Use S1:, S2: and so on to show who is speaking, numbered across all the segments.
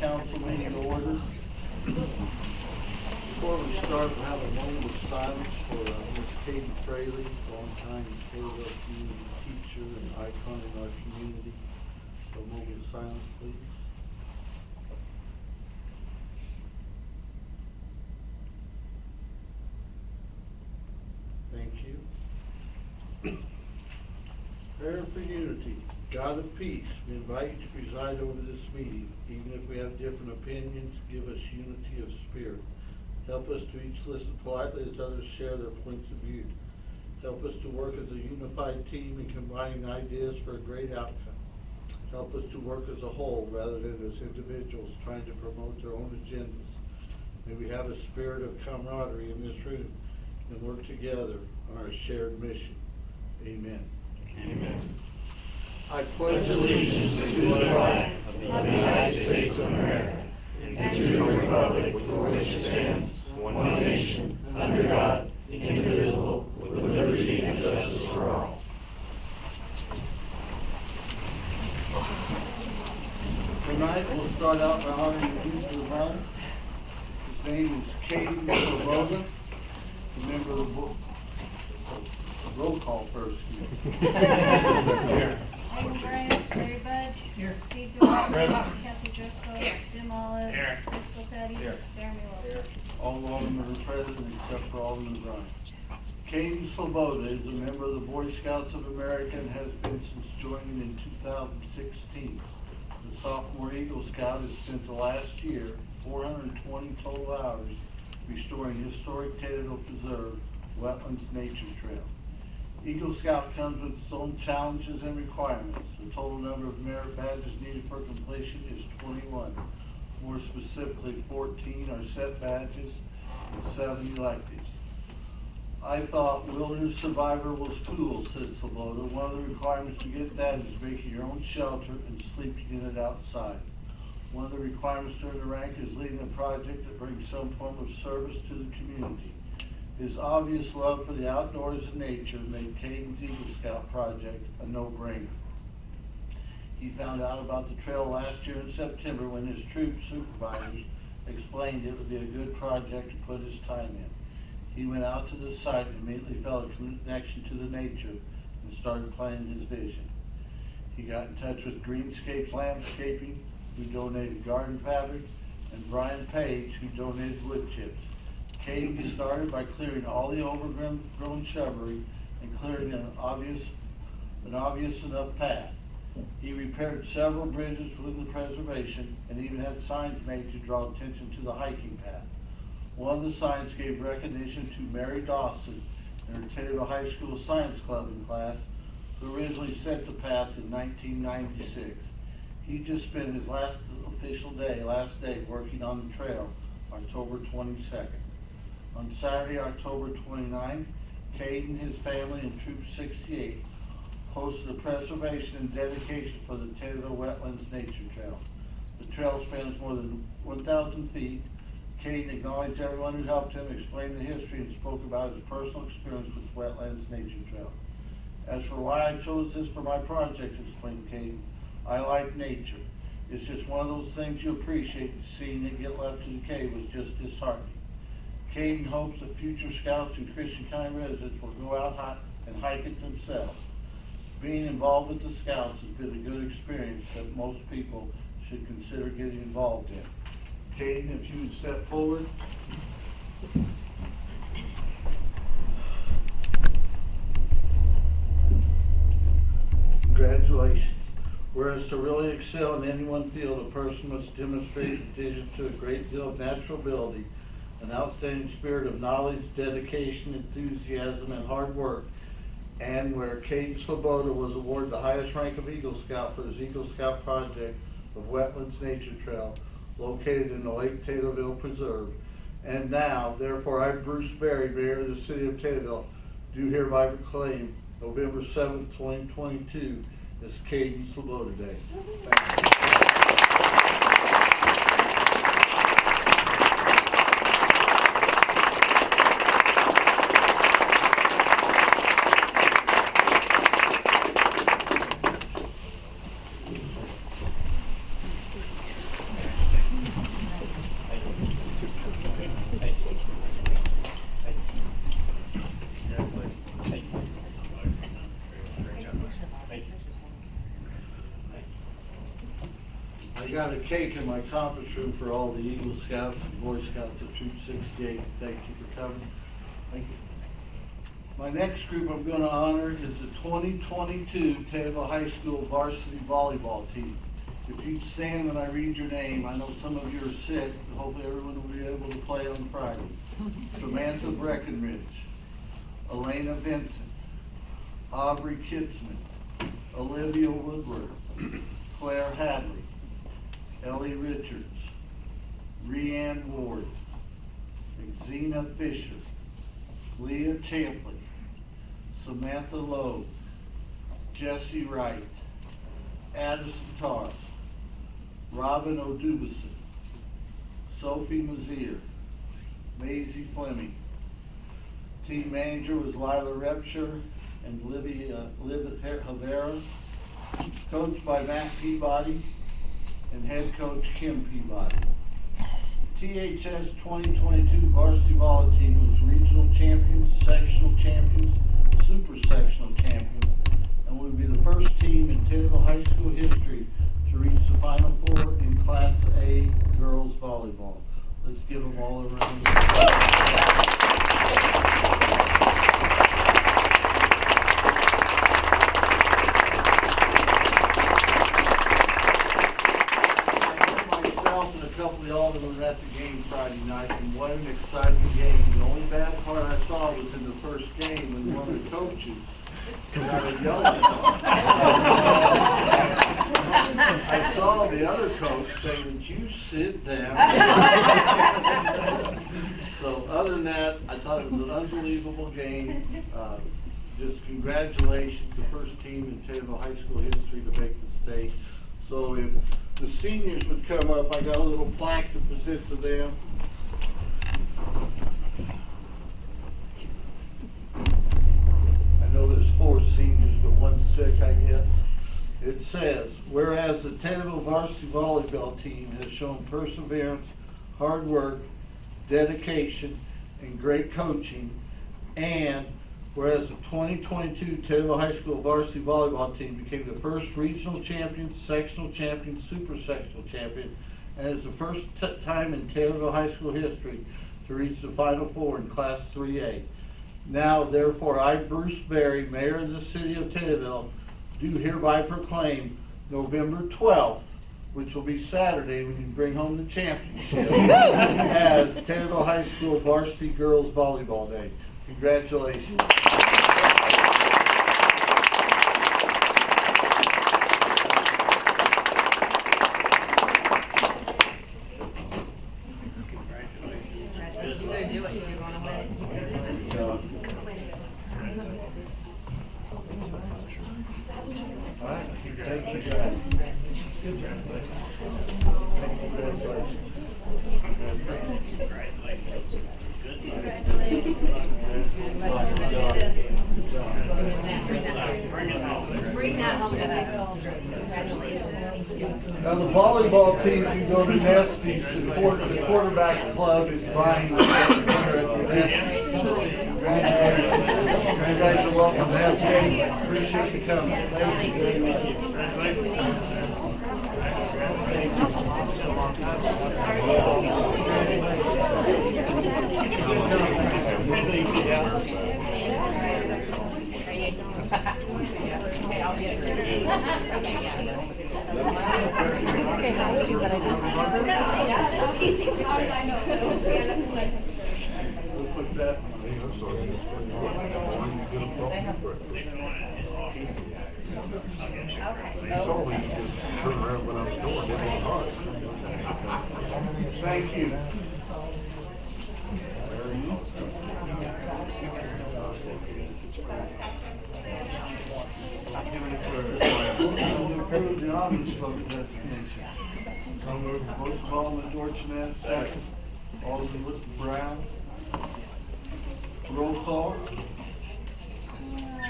S1: council meeting to order. Before we start, we'll have a moment of silence for Ms. Katie Fraley, longtime Taylorville community teacher and icon in our community. A moment of silence, please. Thank you. Prayer for unity. God of peace, we invite you to preside over this meeting. Even if we have different opinions, give us unity of spirit. Help us to each listen politely as others share their points of view. Help us to work as a unified team in combining ideas for a great outcome. Help us to work as a whole rather than as individuals trying to promote their own agendas. May we have a spirit of camaraderie in this room and work together on our shared mission. Amen.
S2: Amen.
S1: I pledge allegiance to the flag
S2: of the United States of America and to the republic for which it stands, one nation, under God, indivisible, with liberty and justice for all.
S1: Tonight we'll start out by honoring the youth of the month. His name is Caden Sloboda, a member of the book. Roll call first.
S3: Here. Aiden Bryant, Larry Bud, Steve George, Kathy Driscoll, Jim Olive, Crystal Teddy, Jeremy Wilson.
S1: All aldermen are present except for Alderman Bryant. Caden Sloboda is a member of the Boy Scouts of America and has been since joining in 2016. The sophomore Eagle Scout has spent the last year 420 total hours restoring historic Taylorville Preserve Wetlands Nature Trail. Eagle Scout comes with its own challenges and requirements. The total number of merit badges needed for completion is 21. More specifically, 14 are set badges and 7 electives. I thought wilderness survivor was cool, said Sloboda. One of the requirements to get that is making your own shelter and sleeping in it outside. One of the requirements during the rank is leading a project that brings some form of service to the community. His obvious love for the outdoors and nature made Caden's Eagle Scout project a no-brainer. He found out about the trail last year in September when his troop supervisors explained it would be a good project to put his time in. He went out to the site and immediately felt a connection to the nature and started planning his vision. He got in touch with Greenscapes Landscaping, who donated garden fabric, and Brian Page, who donated wood chips. Caden started by clearing all the overgrown shrubbery and clearing an obvious enough path. He repaired several bridges within the preservation and even had signs made to draw attention to the hiking path. One of the signs gave recognition to Mary Dawson and her Taylorville High School Science Club in class, who originally set the path in 1996. He just spent his last day working on the trail, October 22nd. On Saturday, October 29th, Caden, his family, and Troop 68 hosted a preservation and dedication for the Taylorville Wetlands Nature Trail. The trail spans more than 1,000 feet. Caden acknowledged everyone who helped him, explained the history, and spoke about his personal experience with Wetlands Nature Trail. As for why I chose this for my project, explained Caden, I like nature. It's just one of those things you appreciate, and seeing it get left to decay was just disheartening. Caden hopes that future Scouts and Christian County residents will go out and hike it themselves. Being involved with the Scouts has been a good experience that most people should consider getting involved in. Caden, if you would step forward. Congratulations. Whereas to really excel in any one field, a person must demonstrate addition to a great deal of natural ability, an outstanding spirit of knowledge, dedication, enthusiasm, and hard work. And where Caden Sloboda was awarded the highest rank of Eagle Scout for his Eagle Scout project of Wetlands Nature Trail, located in the Lake Taylorville Preserve. And now, therefore, I, Bruce Berry, Mayor of the City of Taylorville, do hereby proclaim November 7th, 2022 as Caden Sloboda Day. Thank you. got a cake in my conference room for all the Eagle Scouts and Boy Scouts of Troop 68. Thank you for coming. Thank you. My next group I'm going to honor is the 2022 Taylorville High School varsity volleyball team. If you'd stand when I read your name, I know some of you are sick, but hopefully everyone will be able to play on Friday. Samantha Breckenridge, Elena Vincent, Aubrey Kitzman, Olivia Woodward, Claire Hadley, Ellie Richards, Rhiann Ward, Xena Fisher, Leah Champlin, Samantha Lowe, Jesse Wright, Addison Tarr, Robin O'Dubison, Sophie Mazier, Maisie Fleming. Team manager was Lila Repsher and Liv Havera. Coached by Matt Peabody and head coach Kim Peabody. THS 2022 varsity volleyball team was regional champions, sectional champions, super sectional champions, and will be the first team in Taylorville High School history to reach the Final Four in Class A girls volleyball. Let's give them all a round of applause. And a couple of the aldermen were at the game Friday night, and what an exciting game. The only bad part I saw was in the first game when one of the coaches started yelling. I saw the other coach say, "Would you sit down?" So other than that, I thought it was an unbelievable game. Just congratulations, the first team in Taylorville High School history to make the state. So if the seniors would come up, I got a little plaque to present to them. I know there's 4 seniors, but one's sick, I guess. It says, whereas the Taylorville varsity volleyball team has shown perseverance, hard work, dedication, and great coaching, and whereas the 2022 Taylorville High School varsity volleyball team became the first regional champion, sectional champion, super sectional champion, and is the first time in Taylorville High School history to reach the Final Four in Class 3A. Now, therefore, I, Bruce Berry, Mayor of the City of Taylorville, do hereby proclaim November 12th, which will be Saturday when you bring home the championship, as Taylorville High School Varsity Girls Volleyball Day. Congratulations. Now the volleyball team can go to Nesty's. The quarterback club is buying the dinner at the Nesty's. Congratulations. You guys are welcome to have cake. Appreciate you coming. Thank you very much.
S4: Say hi to you, but I don't.
S1: We'll put that. Thank you. Approve the omnibus vote designation. So moved. Motion by Alderman Dorchenez, second. Alderman Brown. Roll call.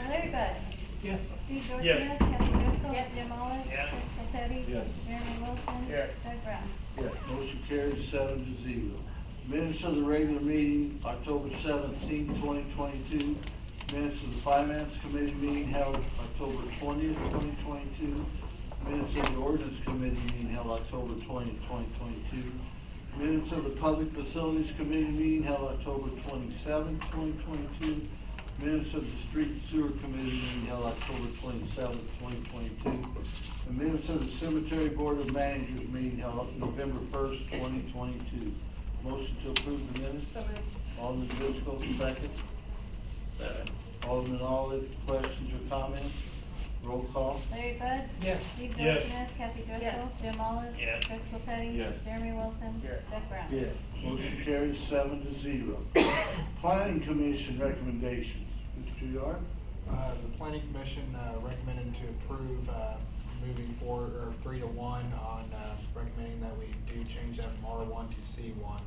S3: Larry Bud.
S2: Yes.
S3: Steve Dorchenez.
S2: Yes.
S3: Kathy Driscoll.
S2: Yes.
S3: Jim Olive.
S2: Yes.
S3: Crystal Teddy.
S1: Yes.
S3: Jeremy Wilson.
S2: Yes.
S3: Doug Brown.
S1: Yes. Motion carries 7-0. Minutes of the regular meeting, October 17, 2022. Minutes of the Finance Committee meeting held October 20th, 2022. Minutes of the Ordinance Committee meeting held October 20, 2022. Minutes of the Public Facilities Committee meeting held October 27, 2022. Minutes of the Street and Sewer Committee meeting held October 27, 2022. And minutes of the Cemetery Board of Managers meeting held November 1st, 2022. Motion to approve the minutes? Alderman Driscoll, second.
S2: Second.
S1: Alderman Olive, questions or comments? Roll call.
S3: Larry Bud?
S4: Yes.
S3: Steve
S2: Yes.
S3: Dorsones, Kathy Driscoll?
S4: Yes.
S3: Jim Olive?
S2: Yes.
S3: Crystal Teddy?
S2: Yes.
S3: Jeremy Wilson?
S2: Yes.
S3: Doug Brown?
S1: Yes. Motion carries 7-0. Planning Commission recommendations. Mr. Yard?
S5: The planning commission recommended to approve moving forward, or 3-1 on recommending that we do change that from R1 to C1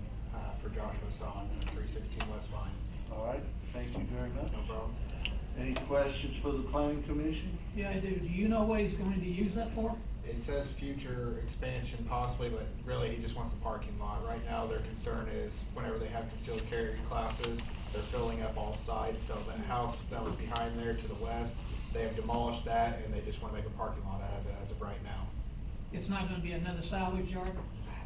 S5: for Joshua Son, 316 West Vine.
S1: All right, thank you very much.
S5: No problem.
S1: Any questions for the Planning Commission?
S6: Yeah, I do. Do you know what he's going to use that for?
S5: It says future expansion possibly, but really he just wants the parking lot. Right now their concern is whenever they have concealed carry classes, they're filling up all sides. So the house that was behind there to the west, they have demolished that and they just want to make a parking lot out of it as of right now.
S6: It's not going to be another salvage yard?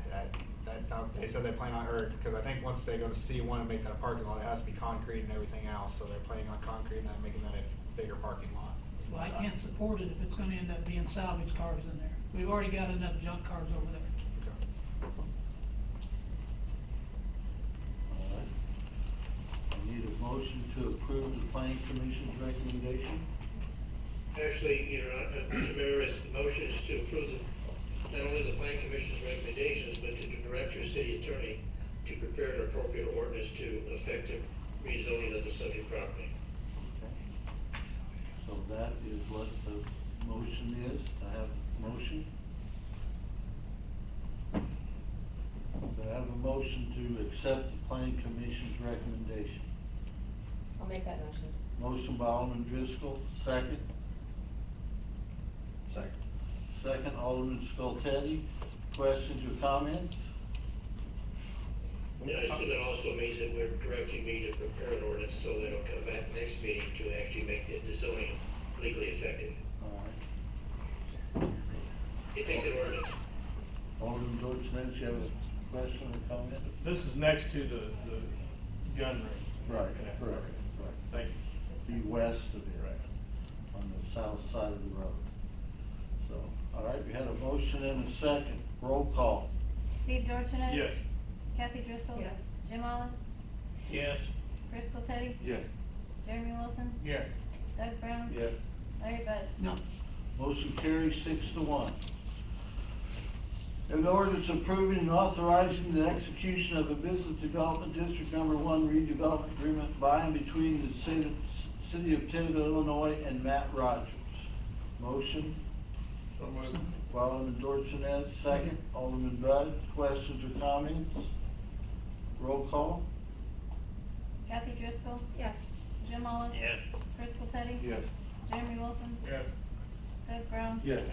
S5: That's how, they said they plan on, or, because I think once they go to C1 and make that a parking lot, it has to be concrete and everything else. So they're planning on concrete and then making that a bigger parking lot.
S6: Well, I can't support it if it's going to end up being salvage cars in there. We've already got enough junk cars over there.
S1: All right. I need a motion to approve the Planning Commission's recommendation.
S7: Actually, Mr. Mayor, the motion is to approve not only the Planning Commission's recommendations, but to direct your city attorney to prepare an appropriate ordinance to effect the rezoning of the subject property.
S1: Okay. So that is what the motion is. I have a motion. Do I have a motion to accept the Planning Commission's recommendation?
S4: I'll make that motion.
S1: Motion by Alderman Driscoll, second.
S2: Second.
S1: Second, Alderman Skoltedi. Questions or comments?
S7: And I assume that also means that we're directing me to prepare an ordinance so that it'll come back next meeting to actually make the zoning legally effective.
S1: All right.
S7: It takes an ordinance.
S1: Alderman Dorsones, you have a question or comment?
S2: This is next to the gun range.
S1: Right,
S2: Okay.
S1: correct, right.
S2: Thank you.
S1: Be west of it, on the south side of the road. So, all right, we had a motion and a second. Roll call.
S3: Steve Dorsones?
S2: Yes.
S3: Kathy Driscoll?
S4: Yes.
S3: Jim Olive?
S2: Yes.
S3: Crystal Teddy?
S2: Yes.
S3: Jeremy Wilson?
S2: Yes.
S3: Doug Brown?
S1: Yes.
S3: Larry Bud?
S6: No.
S1: Motion carries 6-1. An ordinance approving and authorizing the execution of a Business Development District Number 1 redevelopment agreement by and between the City of Taylorville, Illinois and Matt Rogers. Motion
S2: So moved.
S1: by Alderman Dorsones, second. Alderman Bud, questions or comments? Roll call.
S3: Kathy Driscoll?
S4: Yes.
S3: Jim Olive?
S2: Yes.
S3: Crystal Teddy?
S2: Yes.
S3: Jeremy Wilson?
S2: Yes.
S3: Doug Brown?
S2: Yes.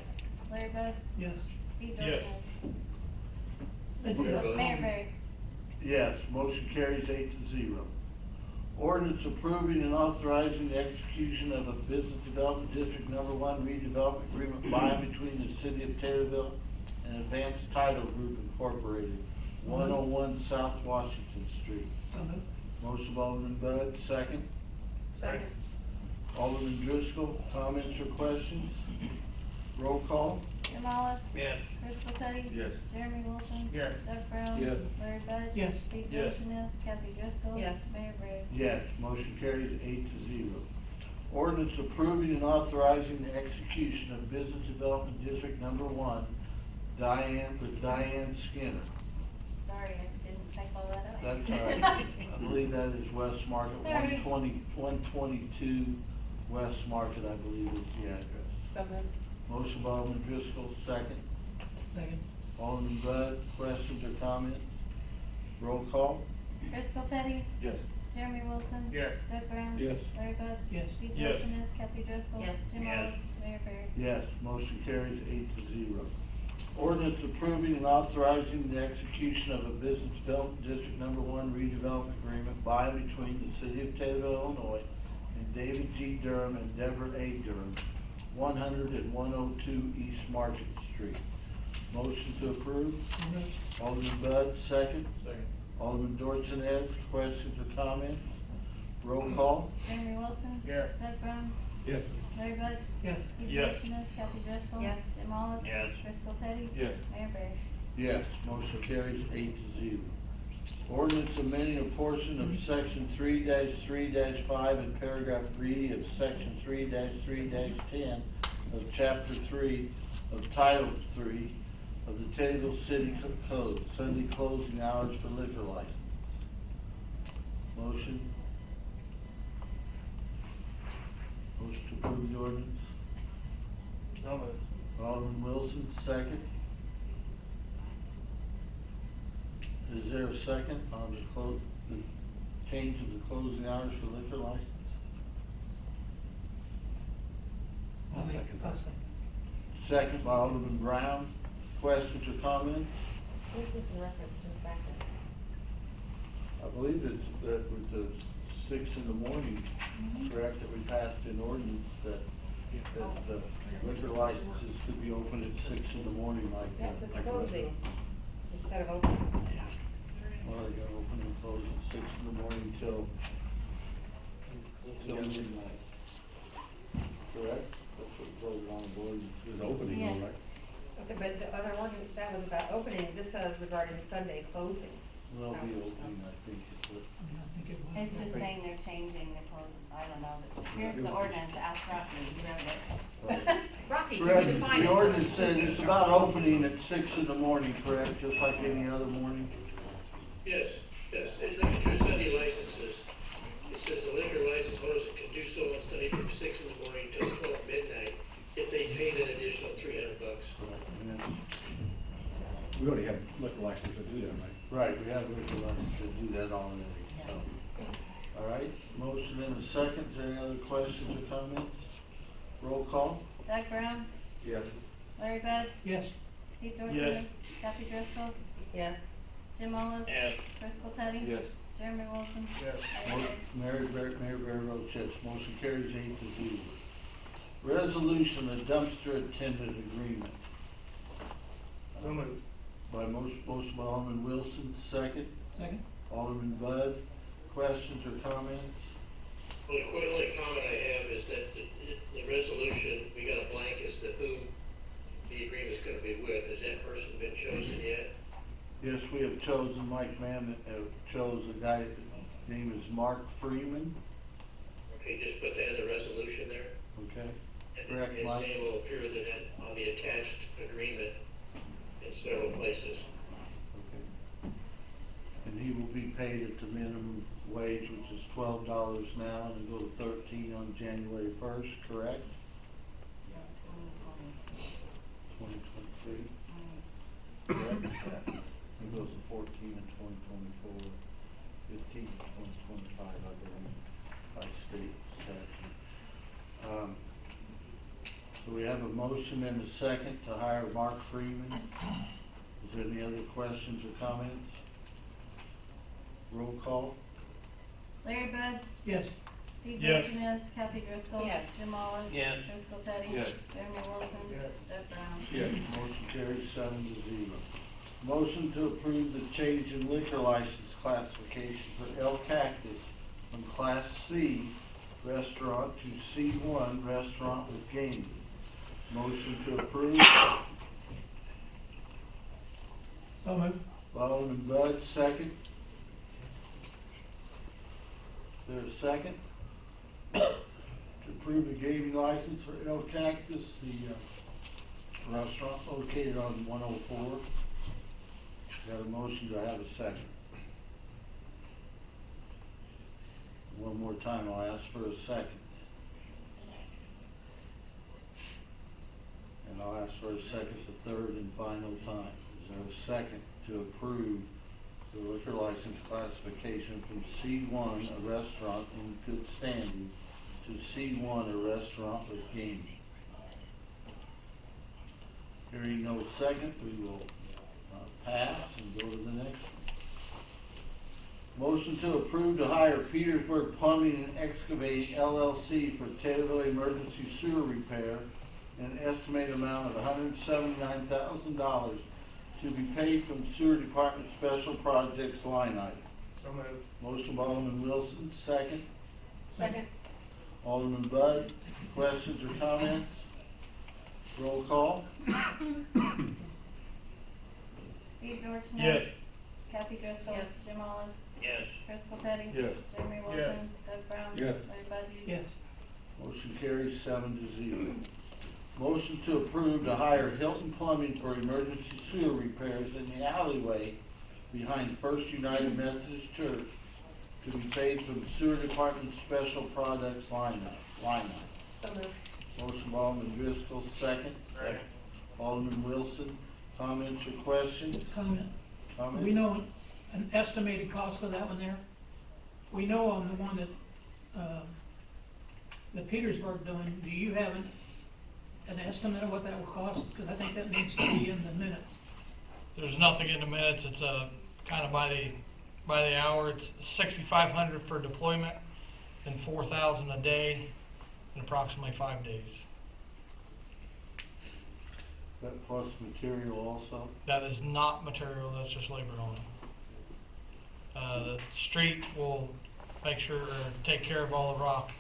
S3: Larry Bud?
S6: Yes.
S3: Steve
S2: Yes.
S3: Dorsones? Mayor Barry?
S1: Yes, motion carries 8-0. Ordinance approving and authorizing the execution of a Business Development District Number 1 redevelopment agreement by and between the City of Taylorville and Advanced Title Group Incorporated, 101 South Washington Street.
S6: So moved.
S1: Motion by Alderman Bud, second.
S4: Second.
S1: Alderman Driscoll, comments or questions? Roll call.
S3: Jim Olive?
S2: Yes.
S3: Crystal Teddy?
S2: Yes.
S3: Jeremy Wilson?
S2: Yes.
S3: Doug Brown?
S2: Yes.
S3: Larry Bud?
S6: Yes.
S3: Steve
S2: Yes.
S3: Dorsones? Kathy Driscoll?
S4: Yes.
S3: Mayor Barry?
S1: Yes, motion carries 8-0. Ordinance approving and authorizing the execution of Business Development District Number 1, Diane Skinner.
S3: Sorry, I didn't type all that out.
S1: That's all right. I believe that is West Market,
S3: Sorry.
S1: 122 West Market, I believe is the address.
S4: So moved.
S1: Motion by Alderman Driscoll, second.
S6: Second.
S1: Alderman Bud, questions or comments? Roll call.
S3: Crystal Teddy?
S2: Yes.
S3: Jeremy Wilson?
S2: Yes.
S3: Doug Brown?
S2: Yes.
S3: Larry Bud?
S6: Yes.
S3: Steve
S2: Yes.
S3: Dorsones? Kathy Driscoll?
S4: Yes.
S3: Jim
S2: Yes.
S3: Olive? Mayor Barry?
S1: Yes, motion carries 8-0. Ordinance approving and authorizing the execution of a Business Development District Number 1 redevelopment agreement by and between the City of Taylorville, Illinois and David G. Durham and Deborah A. Durham, 100 and 102 East Market Street. Motion to approve.
S6: So moved.
S1: Alderman Bud, second.
S2: Second.
S1: Alderman Dorsones, questions or comments? Roll call.
S3: Jeremy Wilson.
S2: Yes.
S3: Doug Brown.
S2: Yes.
S3: Larry Bud.
S6: Yes.
S3: Steve
S2: Yes.
S3: Dorsones, Kathy Driscoll.
S4: Yes.
S3: Jim Olive.
S2: Yes.
S3: Driscoll Teddy.
S2: Yes.
S3: Mayor Barry.
S1: Yes, motion carries 8-0. Ordinance amending a portion of section 3-3-5 and paragraph B of section 3-3-10 of chapter 3 of title 3 of the Taylorville City Code, Sunday closing hours for liquor license. Motion. Motion to approve the ordinance.
S2: So moved.
S1: Alderman Wilson, second. Is there a second on the change of the closing hours for liquor license?
S6: I'll second that.
S1: Second by Alderman Brown. Questions or comments?
S4: This is in reference to the fact that
S1: I believe that with the 6 in the morning, correct, that we passed an ordinance that the liquor licenses could be open at 6 in the morning like
S4: yes,
S1: that.
S4: it's closing instead of opening.
S1: Well, they're gonna open and close at 6 in the morning till midnight. Correct? That's what it goes on the ordinance.
S2: It's opening,
S3: Yeah.
S2: all right?
S4: Okay, but the other ordinance, that was about opening, this says regarding Sunday closing.
S1: They'll be opening, I think, is what.
S6: I think it was.
S3: It's just saying they're changing the close, I don't know, but here's the ordinance, ask Rocky, he wrote it.
S4: Rocky, can
S1: Correct,
S4: you define it?
S1: the ordinance says it's about opening at 6 in the morning, correct, just like any other morning?
S7: Yes, yes, and look at your Sunday licenses. It says the liquor license holders can do so on Sunday from 6 in the morning till 12 midnight if they pay that additional $300.
S1: And that's-
S2: We already have liquor license to do that, right?
S1: Right, we have liquor license to do that already, so. All right, motion and a second, is there any other questions or comments? Roll call?
S3: Doug Brown.
S2: Yes.
S3: Larry Bud.
S6: Yes.
S3: Steve Dorsones.
S2: Yes.
S3: Kathy Driscoll.
S4: Yes.
S3: Jim Olive.
S2: Yes.
S3: Driscoll Teddy.
S2: Yes.
S3: Jeremy Wilson.
S2: Yes.
S3: Mayor Barry.
S1: Mayor Bear votes yes, motion carries 8-0. Resolution of dumpster attendant agreement.
S2: So moved.
S1: By motion by Alderman Wilson, second.
S6: Second.
S1: Alderman Bud, questions or comments?
S7: Well, the only comment I have is that the resolution, we got a blank as to who the agreement's gonna be with. Has that person been chosen yet?
S1: Yes, we have chosen, Mike Mammoth chose a guy, his name is Mark Freeman,
S7: Okay, just put that in the resolution there.
S1: okay?
S7: And
S1: Correct,
S7: his
S1: Mike.
S7: name will appear then on the attached agreement in several places.
S1: Okay. And he will be paid at the minimum wage, which is $12 now, and it'll go to 13 on January 1st, correct? 2023. Correct? It goes to 14 in 2024, 15 in 2025, I believe, by state statute. So we have a motion and a second to hire Mark Freeman. Is there any other questions or comments? Roll call?
S3: Larry Bud.
S6: Yes.
S3: Steve
S2: Yes.
S3: Dorsones. Kathy Driscoll.
S4: Yes.
S3: Jim Olive.
S2: Yes.
S3: Driscoll Teddy.
S2: Yes.
S3: Jeremy Wilson.
S2: Yes.
S3: Doug Brown.
S1: Yes. Motion carries 7-0. Motion to approve the change in liquor license classification for El Cactus from Class C restaurant to C1 restaurant with gaming. Motion to approve.
S6: So moved.
S1: Alderman Bud, second. Is there a second? To approve the gaming license for El Cactus, the restaurant located on 104. Got a motion, do I have a second? One more time, I'll ask for a second. And I'll ask for a second, the third and final time. Is there a second to approve the liquor license classification from C1, a restaurant in good standing, to C1, a restaurant with gaming? Hearing no second, we will pass and go to the next one. Motion to approve to hire Petersburg Plumbing and Excavating LLC for Taylorville emergency sewer repair an estimated amount of $179,000 to be paid from Sewer Department Special Projects line item.
S2: So moved.
S1: Motion by Alderman Wilson, second.
S4: Second.
S1: Alderman Bud, questions or comments? Roll call.
S3: Steve Dorsones.
S2: Yes.
S3: Kathy Driscoll.
S4: Yes.
S3: Jim Olive.
S2: Yes.
S3: Chris Teddy.
S1: Yes.
S3: Jeremy Wilson.
S2: Yes.
S3: Doug Brown.
S1: Yes.
S3: Larry Bud.
S6: Yes.
S1: Motion carries 7-0. Motion to approve to hire Hilton Plumbing for emergency sewer repairs in the alleyway behind First United Methodist Church to be paid from Sewer Department Special Projects line item.
S4: So moved.
S1: Motion by Alderman Driscoll, second.
S2: Second.
S1: Alderman Wilson, comments or questions?
S6: Comment.
S1: Comment?
S6: We know an estimated cost for that one there. We know on the one that Petersburg doing, do you have an estimate of what that will cost? Because I think that needs to be in the minutes.
S8: There's nothing in the minutes. It's kind of by the hour. It's $6,500 for deployment and $4,000 a day in approximately 5 days.
S1: That plus material also?
S8: That is not material. That's just labor only. The street will make sure take care of all the rock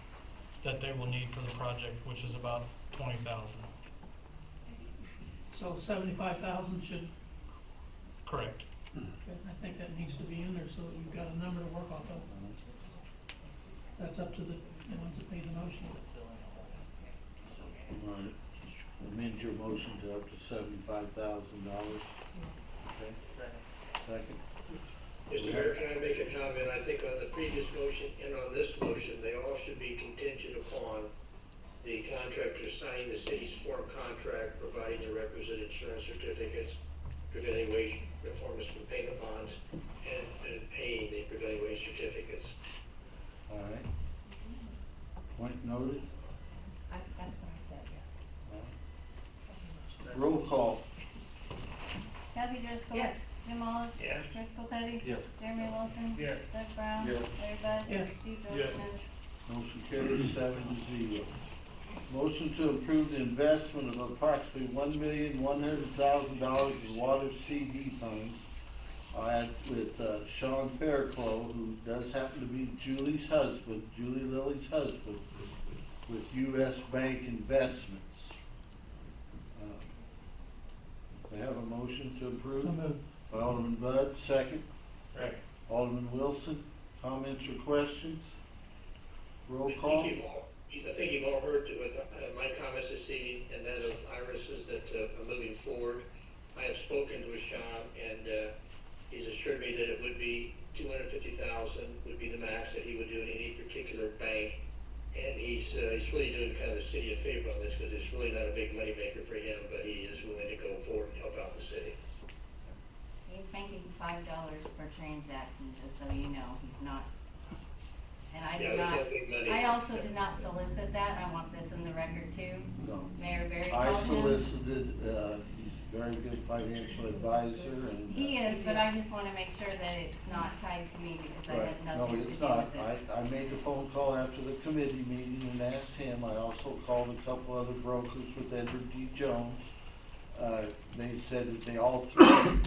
S8: that they will need for the project, which is about $20,000.
S6: So 75,000 should,
S8: Correct.
S6: I think that needs to be in there so that we've got a number to work off of. That's up to the ones that made the motion.
S1: Right. Amend your motion to up to $75,000. Okay. Second.
S7: Mr. Mayor, can I make a comment? I think on the previous motion and on this motion, they all should be contingent upon the contractor signing the city's form contract, providing the requisite insurance certificates, prevailing wage performance and payment bonds, and paying the prevailing wage certificates.
S1: All right. Point noted.
S4: That's what I said, yes.
S1: Roll call.
S3: Kathy Driscoll.
S4: Yes.
S3: Jim Olive.
S2: Yes.
S3: Chris Teddy.
S1: Yes.
S3: Jeremy Wilson.
S2: Yes.
S3: Doug Brown.
S1: Yes.
S3: Larry Bud.
S6: Yes.
S3: Steve
S2: Yes.
S3: Dorsones.
S1: Motion carries 7-0. Motion to approve the investment of approximately $1,100,000 in water CD funds with Sean Fairclough, who does happen to be Julie Lily's husband, with U.S. Bank Investments. They have a motion to approve.
S6: So moved.
S1: By Alderman Bud, second.
S2: Second.
S1: Alderman Wilson, comments or questions? Roll
S7: I
S1: call.
S7: think you've all heard with my comments this evening and that of Iris's that are moving forward. I have spoken with Sean and he's assured me that it would be $250,000 would be the max that he would do in any particular bank. And he's really doing kind of the city a favor on this because it's really not a big moneymaker for him, but he is willing to go forward and help out the city.
S9: He's making $5 per transaction, just so you know, he's not. And I
S7: Yeah,
S9: did
S7: there's
S9: not,
S7: no big money.
S9: I also did not solicit that, I want this in the record too.
S1: No.
S9: Mayor Barry
S1: I
S9: called him.
S1: solicited, he's a very good financial advisor and.
S9: He is, but I just wanna make sure that it's not tied to me because I
S1: Right.
S9: had
S1: No,
S9: nothing to do
S1: it's
S9: with
S1: not.
S9: it.
S1: I made the phone call after the committee meeting and asked him. I also called a couple other brokers with Edward D. Jones. They said that they all three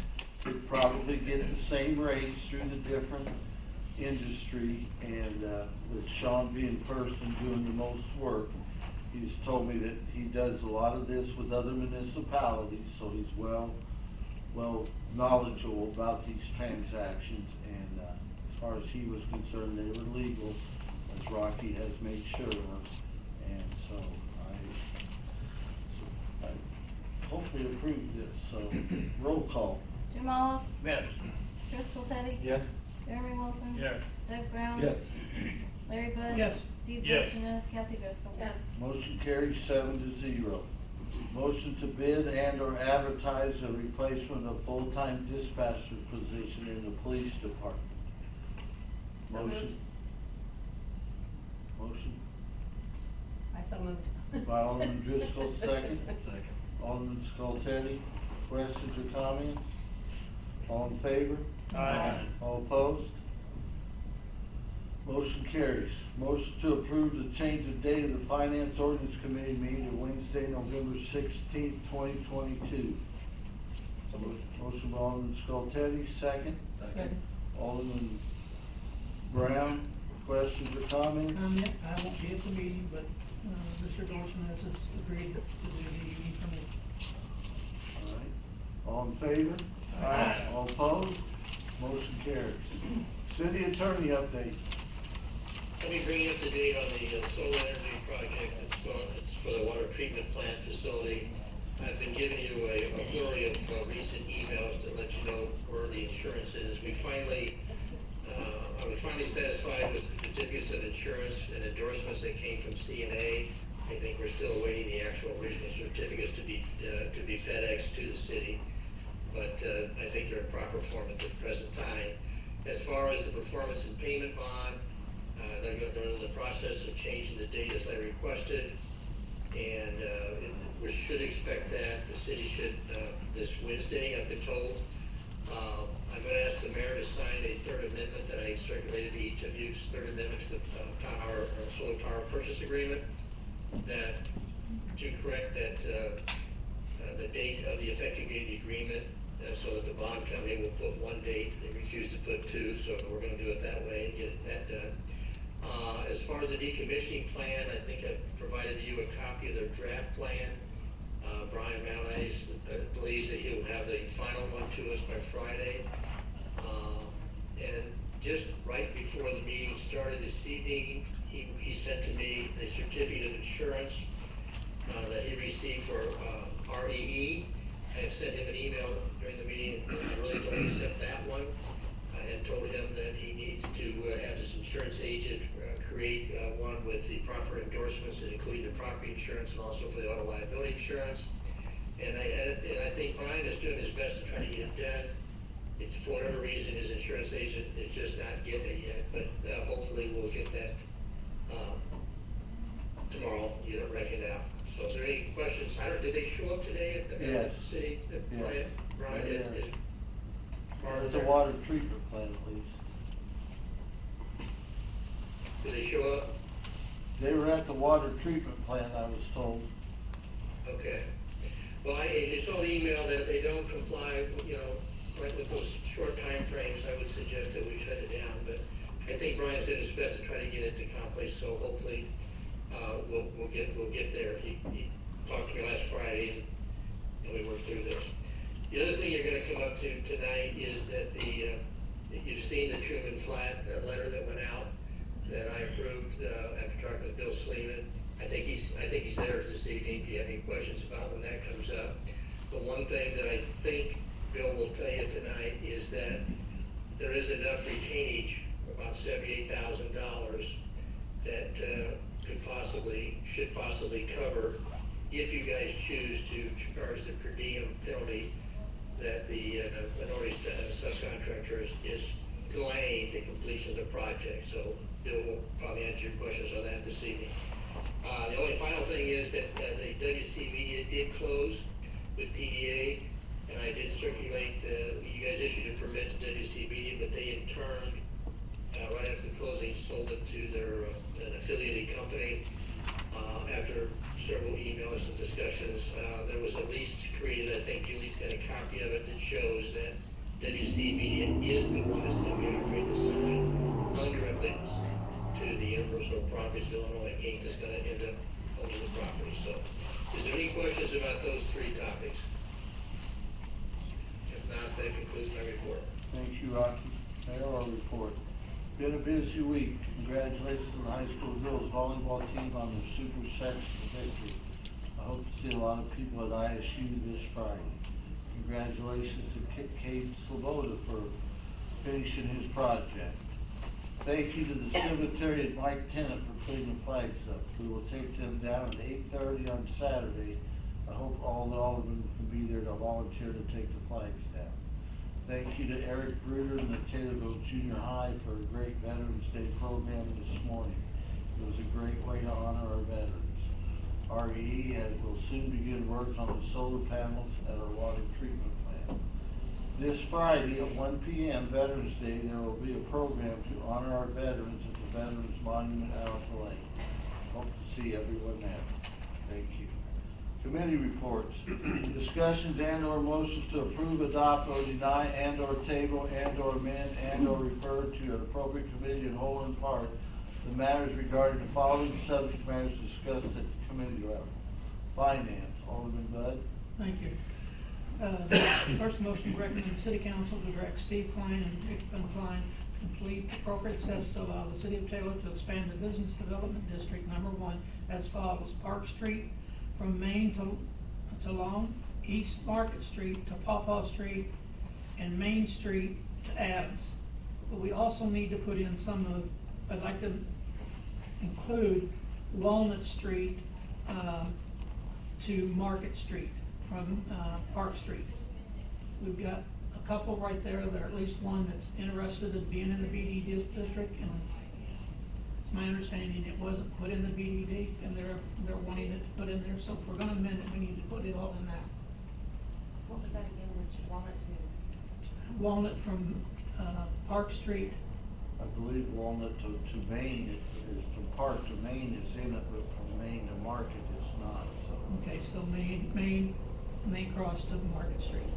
S1: could probably get the same rates through the different industry, and with Sean being first and doing the most work, he's told me that he does a lot of this with other municipalities, so he's well knowledgeable about these transactions, and as far as he was concerned, they were legal, as Rocky has made sure of, and so I hope we approve this, so roll call.
S3: Jim Olive.
S2: Yes.
S3: Chris Teddy.
S1: Yes.
S3: Jeremy Wilson.
S2: Yes.
S3: Doug Brown.
S1: Yes.
S3: Larry Bud.
S6: Yes.
S3: Steve
S2: Yes.
S3: Dorsones. Kathy Driscoll.
S4: Yes.
S1: Motion carries 7-0. Motion to bid and or advertise a replacement of full-time dispatcher position in the police department.
S4: So moved.
S1: Motion
S4: I so moved.
S1: by Alderman Driscoll, second. Alderman Skoltedi, questions or comments? All in favor?
S2: Aye.
S1: All opposed? Motion carries. Motion to approve the change of date of the Finance Ordinance Committee meeting to Wednesday, November 16th, 2022.
S2: So moved.
S1: Motion by Alderman Skoltedi, second.
S6: Second.
S1: Alderman Brown, questions or comments?
S6: I won't be at the meeting, but, Mr. Dorson has agreed to do the meeting for me.
S1: All right. All in favor?
S2: Aye.
S1: All opposed? Motion carries. City Attorney update.
S7: Let me bring you up to date on the solar energy project. It's for the water treatment plant facility. I've been giving you a flurry of recent emails to let you know where the insurance is. I was finally satisfied with the certificates of insurance and endorsements that came from CNA. I think we're still awaiting the actual original certificates to be FedExed to the city, but I think they're in proper form at the present time. As far as the performance and payment bond, they're in the process of changing the date as I requested, and we should expect that. The city should this Wednesday, I've been told. I'm going to ask the mayor to sign a third amendment that I circulated to each of you, third amendment to the solar power purchase agreement, that to correct that the date of the effective date of the agreement, so that the bond company will put one date, they refuse to put two, so we're going to do it that way and get that done. As far as the decommissioning plan, I think I provided you a copy of their draft plan. Brian Malays believes that he'll have the final one to us by Friday. And just right before the meeting started this evening, he sent to me the certificate of insurance that he received for REE. I have sent him an email during the meeting, and I really don't accept that one, and told him that he needs to have his insurance agent create one with the proper endorsements, including the property insurance and also for the auto liability insurance. And I think Brian is doing his best to try to get it done. It's for whatever reason his insurance agent is just not getting it yet, but hopefully we'll get that tomorrow, get it reckoned out. So is there any questions? Did they show up today at the
S1: Yes.
S7: city
S1: Yes.
S7: plant? Brian,
S1: Yeah.
S7: is
S1: Or at the water treatment plant, at least.
S7: did they show up?
S1: They were at the water treatment plant, I was told.
S7: Okay. Well, as you saw the email, that if they don't comply, like with those short time frames, I would suggest that we shut it down. But I think Brian's did his best to try to get it accomplished, so hopefully we'll get there. He talked to me last Friday, and we worked through this. The other thing you're going to come up to tonight is that you've seen the Truman Flat letter that went out that I approved after talking with Bill Sleeman. I think he's there this evening if you have any questions about when that comes up. The one thing that I think Bill will tell you tonight is that there is enough retainage, about $78,000, that should possibly cover, if you guys choose to charge the per diem penalty that the minority subcontractor is delaying the completion of the project. So Bill will probably answer your questions on that this evening. The only final thing is that the WC Media did close with TDA, and I did circulate, you guys issued a permit to WC Media, but they in turn, right after the closing, sold it to an affiliated company. After several emails and discussions, there was a lease created. I think Julie's got a copy of it that shows that WC Media is the one that's going to be operating the sign under a lease to the Universal Properties of Illinois Inc. that's going to end up owning the property. So, is there any questions about those three topics? If not, that concludes my report.
S1: Thank you, Rocky. Mayoral report. Been a busy week. Congratulations to the high school girls volleyball team on their super sectional victory. I hope to see a lot of people at ISU this Friday. Congratulations to Cade Sloboda for finishing his project. Thank you to the cemetery and Mike Tennant for putting the flags up. We will take them down at 8:30 on Saturday. I hope all the aldermen can be there to volunteer to take the flags down. Thank you to Eric Bruder and the Taylorville Junior High for a great Veterans Day program this morning. It was a great way to honor our veterans. REE will soon begin work on the solar panels at our water treatment plant. This Friday at 1 p.m. Veterans Day, there will be a program to honor our veterans at the Veterans Monument out of the lane. Hope to see everyone there. Thank you. Committee reports. Discussions and/or motions to approve, adopt, or deny, and/or table, and/or amend, and/or refer to an appropriate committee in whole and part the matters regarding the following subject matters discussed at the committee level. Finance, Alderman Bud.
S6: Thank you. The first motion to recommend the city council to direct Steve Klein and Rick Van Klein to complete appropriate steps to allow the city of Taylor to expand the business development district number 1 as follows: Park Street from Main to Long, East Market Street to Pawpaw Street, and Main Street to Adams. But we also need to put in some of, I'd like to include Walnut Street to Market Street from Park Street. We've got a couple right there, that are at least one that's interested in being in the BD district, and it's my understanding it wasn't put in the BDD, and they're wanting it put in there, so if we're gonna amend it, we need to put it all in that.
S4: What was that again, which Walnut to?
S6: Walnut from Park Street.
S1: I believe Walnut to Main is from Park to Main is in it, but from Main to Market is not, so.
S6: Okay, so Main cross to Market Street.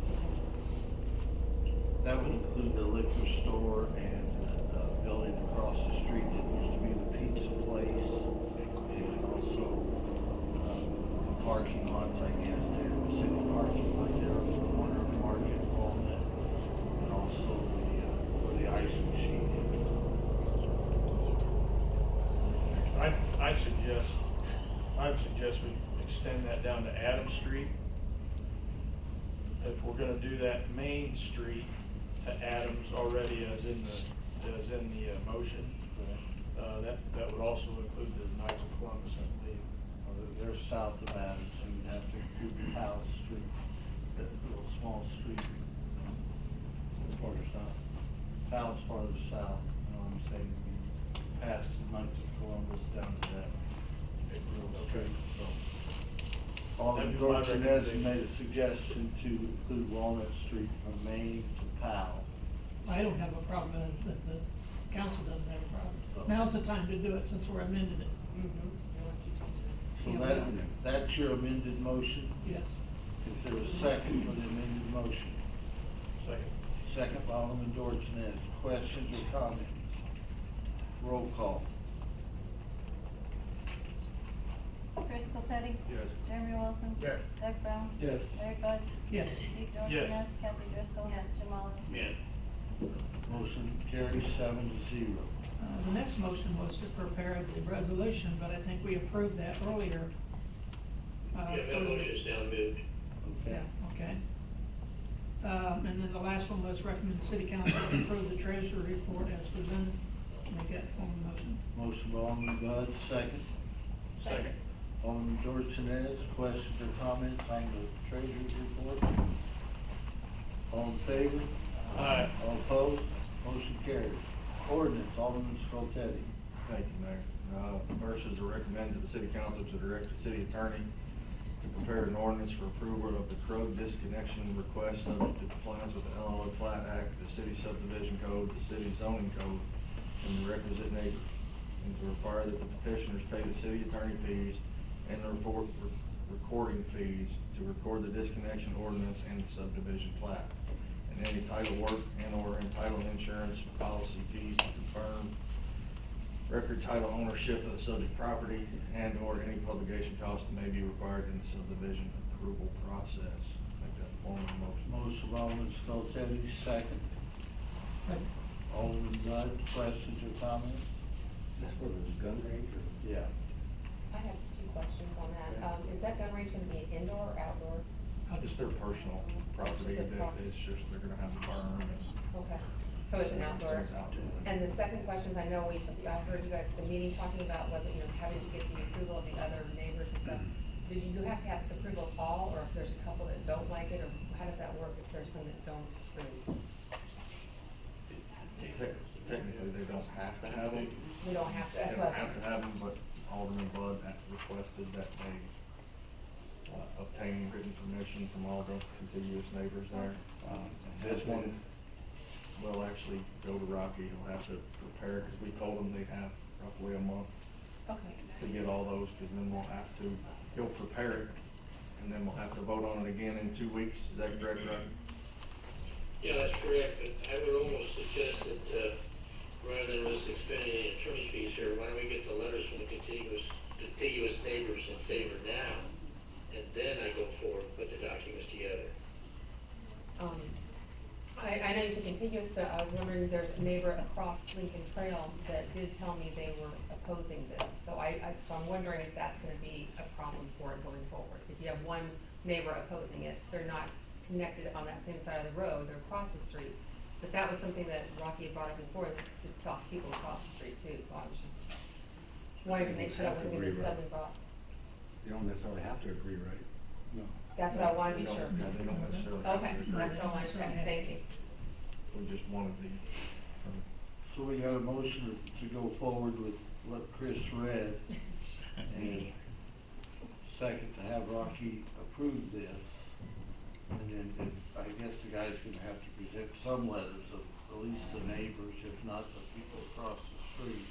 S1: That would include the liquor store and the building across the street that used to be the pizza place, and also the parking lots, I guess, there, the city parking lot there on the corner of Market and Walnut, and also where the ice machine is.
S2: I would suggest we extend that down to Adams Street. If we're gonna do that Main Street to Adams already as in the motion, that would also include the Knights of Columbus, I believe.
S1: They're south of Adams, so you'd have to include the Powell Street, that little small street. Farther south. Powell's farther south, you know what I'm saying? Past the Knights of Columbus down to that big little street, so. Alderman Dorchenez made a suggestion to include Walnut Street from Main to Powell.
S6: I don't have a problem with it, but the council doesn't have a problem. Now's the time to do it, since we're amending it.
S1: So
S6: Yeah.
S1: that's your amended motion?
S6: Yes.
S1: Is there a second for the amended motion?
S2: Second.
S1: Second by Alderman Dorchenez. Questions or comments? Roll call.
S3: Chris Teddy?
S2: Yes.
S3: Jeremy Wilson?
S2: Yes.
S3: Doug Brown?
S2: Yes.
S3: Larry Bud?
S6: Yes.
S3: Steve
S2: Yes.
S3: Dorsones? Kathy Driscoll?
S9: Yes.
S3: Jim Oliver?
S2: Yes.
S1: Motion carries 7-0.
S6: The next motion was to prepare the resolution, but I think we approved that earlier.
S7: Yeah, that motion's now moved.
S6: Yeah, okay. And then the last one was recommend the city council to approve the treasury report as presented. Make that form of motion.
S1: Motion by Alderman Bud, second.
S2: Second.
S1: Alderman Dorchenez, questions or comments on the treasurer's report? All in favor?
S2: Aye.
S1: All opposed? Motion carries. Ordinance, Alderman Skoltedi.
S10: Thank you, Mayor. First is to recommend to the city council to direct the city attorney to prepare an ordinance for approval of the road disconnection request subject to compliance with the Illinois Plat Act, the city subdivision code, the city zoning code, and the requisite neighbor, and to require that the petitioners pay the city attorney fees and the recording fees to record the disconnection ordinance and the subdivision plat, and any title work and or entitled insurance policy fees to confirm record title ownership of the subject property and or any publication costs that may be required in the subdivision approval process. Make that form of motion.
S1: Motion by Alderman Skoltedi, second. Alderman Bud, questions or comments?
S11: Is this for the gun range or?
S1: Yeah.
S4: I have two questions on that. Is that gun range gonna be indoor or outdoor?
S10: It's their personal property,
S4: It's their
S10: that it's just, they're gonna have a burn.
S4: Okay, so it's an outdoor.
S10: It's outdoor.
S4: And the second question is, I know I heard you guys at the meeting talking about whether, having to get the approval of the other neighbors and stuff. Do you have to have approval of all, or if there's a couple that don't like it, or how does that work if there's some that don't approve?
S10: Technically, they don't have to have them.
S4: We don't have to,
S10: They
S4: that's
S10: don't
S4: what I
S10: have to have them, but Alderman Bud requested that they obtain written permission from all the contiguous neighbors there. This one will actually go to Rocky. He'll have to prepare, because we told him they have roughly a month
S4: Okay.
S10: to get all those, because then we'll have to, he'll prepare it, and then we'll have to vote on it again in 2 weeks. Is that correct, Roger?
S7: Yeah, that's correct, but I would almost suggest that, rather than us expending any attorney's fees here, why don't we get the letters from the contiguous neighbors in favor now, and then I go forward and put the documents together.
S4: I know you said contiguous, but I was wondering, there's a neighbor across Lincoln Trail that did tell me they were opposing this. So so I'm wondering if that's gonna be a problem for it going forward. If you have one neighbor opposing it, they're not connected on that same side of the road, they're across the street. But that was something that Rocky had brought up before, to talk to people across the street too, so I was just wanting to make sure that wasn't gonna be stumbling block.
S11: You don't necessarily have to agree, right?
S1: No.
S4: That's what I wanna be
S10: They don't-
S4: sure.
S10: Yeah, they don't necessarily. have to
S4: Okay,
S10: agree.
S4: that's what I wanted to check, thank you.
S10: We just wanted the,
S1: So we got a motion to go forward with what Chris read, and second to have Rocky approve this. And then I guess the guy's gonna have to present some letters of at least the neighbors, if not the people across the street.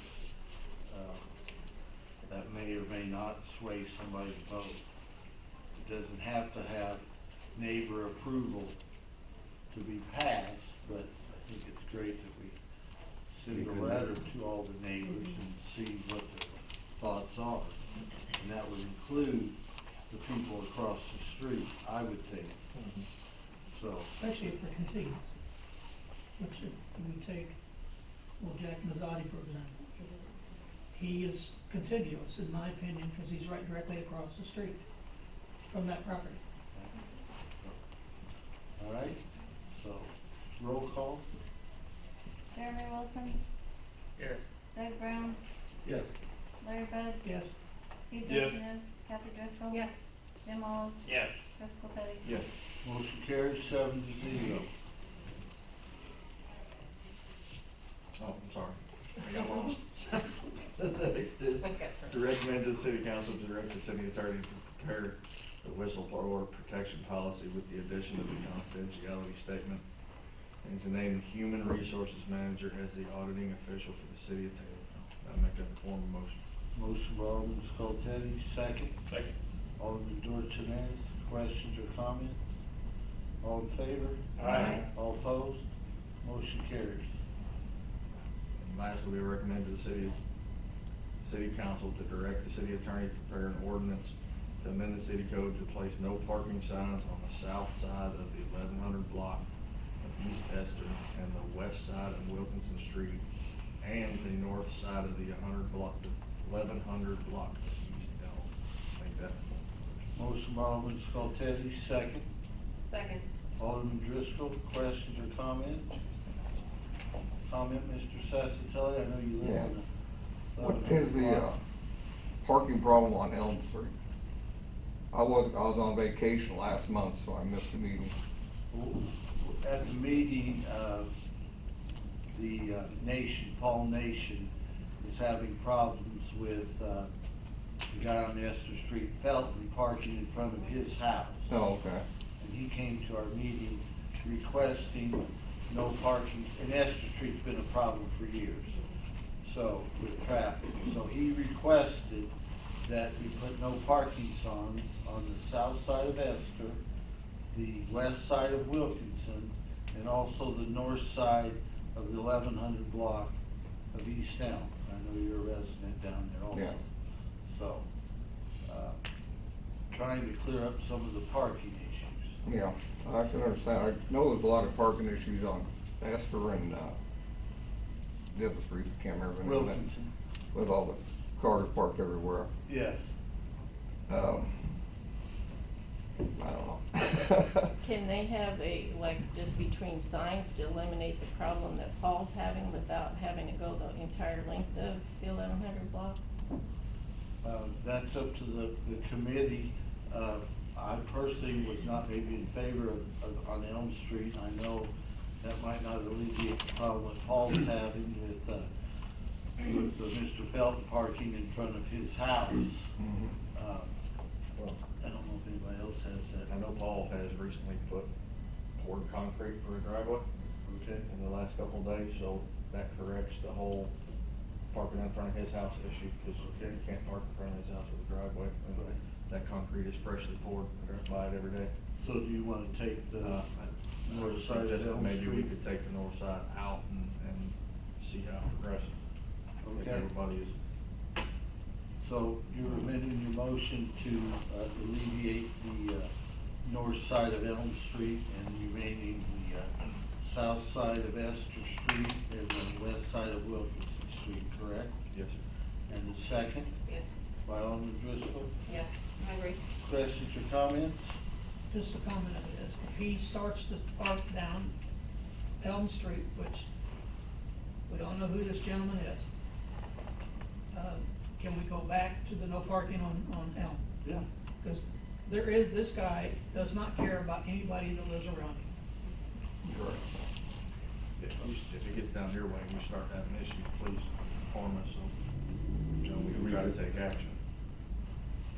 S1: That may or may not sway somebody's vote. It doesn't have to have neighbor approval to be passed, but I think it's great that we send a letter to all the neighbors and see what their thoughts are. And that would include the people across the street, I would think. So,
S6: Especially if they're contiguous. Which if we take, well, Jack Mazzotti, for example. He is contiguous, in my opinion, because he's right directly across the street from that property.
S1: all right, so roll call?
S3: Jeremy Wilson,
S5: Yes.
S3: Doug Brown,
S11: Yes.
S3: Larry Bud,
S6: Yes.
S3: Steve
S5: Yes.
S3: Dorsones, Kathy Driscoll.
S4: Yes.
S3: Jim Olive,
S5: Yes.
S3: Chris Petty.
S10: yes.
S1: Motion carries 7-0.
S10: Oh, I'm sorry. I got lost. The next is to recommend to the city council to direct the city attorney to prepare the whistleblower protection policy with the addition of the confidentiality statement, and to name the human resources manager as the auditing official for the city of Taylorville. I'll make that in the form of motion.
S1: Motion by Alderman Skoltedi, second.
S5: Second.
S1: Alderman Dorsones, questions or comments? All in favor?
S5: Aye.
S1: All opposed? Motion carries.
S10: And lastly, we recommend to the city council to direct the city attorney to prepare an ordinance to amend the city code to place no parking signs on the south side of the 1100 block of East Esther and the west side of Wilkinson Street and the north side of the 1100 block of East Elm. Make that.
S1: Motion by Alderman Skoltedi, second.
S4: Second.
S1: Alderman Driscoll, questions or comments? Comment, Mr. Sassatelli, I know you live
S12: Yeah.
S1: on the.
S12: What is the parking problem on Elm Street? I was on vacation last month, so I missed the meeting.
S1: At the meeting, the Paul Nation is having problems with the guy on Esther Street, Felton, parking in front of his house.
S12: Oh, okay.
S1: And he came to our meeting requesting no parking, and Esther Street's been a problem for years, so, with traffic. So he requested that we put no parking signs on the south side of Esther, the west side of Wilkinson, and also the north side of the 1100 block of East Elm. I know you're a resident down there also.
S12: Yeah.
S1: So, trying to clear up some of the parking issues.
S12: Yeah, I can understand. I know there's a lot of parking issues on Esther and the other street, I can't remember. the name of it,
S1: Wilkinson,
S12: with all the cars parked everywhere.
S1: yes.
S12: I don't know.
S13: Can they have just between signs to eliminate the problem that Paul's having without having to go the entire length of the 1100 block?
S1: That's up to the committee. I personally was not maybe in favor of on Elm Street. I know that might not alleviate the problem that Paul's having with Mr. Felton parking in front of his house.
S10: Well,
S1: I don't know if anybody else has that.
S10: I know Paul has recently poured concrete for a driveway.
S1: Okay.
S10: In the last couple of days, so that corrects the whole parking in front of his house issue, because you can't park in front of his house with a driveway. And that concrete is freshly poured, I drive by it every day.
S1: So do you wanna take the north side of
S10: Suggested
S1: Elm
S10: maybe we
S1: Street?
S10: could take the north side out and see how it progresses. If
S1: Okay.
S10: everybody is,
S1: So you're amending your motion to alleviate the north side of Elm Street and remaining the south side of Esther Street and the west side of Wilkinson Street, correct?
S10: yes, sir.
S1: And the second
S4: Yes,
S1: by Alderman Driscoll.
S4: yes, I agree.
S1: Questions or comments?
S6: Just a comment of this, if he starts to park down Elm Street, which we all know who this gentleman is, can we go back to the no parking on Elm?
S1: Yeah.
S6: Because this guy does not care about anybody that lives around him.
S10: Correct. If it gets down your way and you start having issues, please inform us, so, you know, we can try to take action.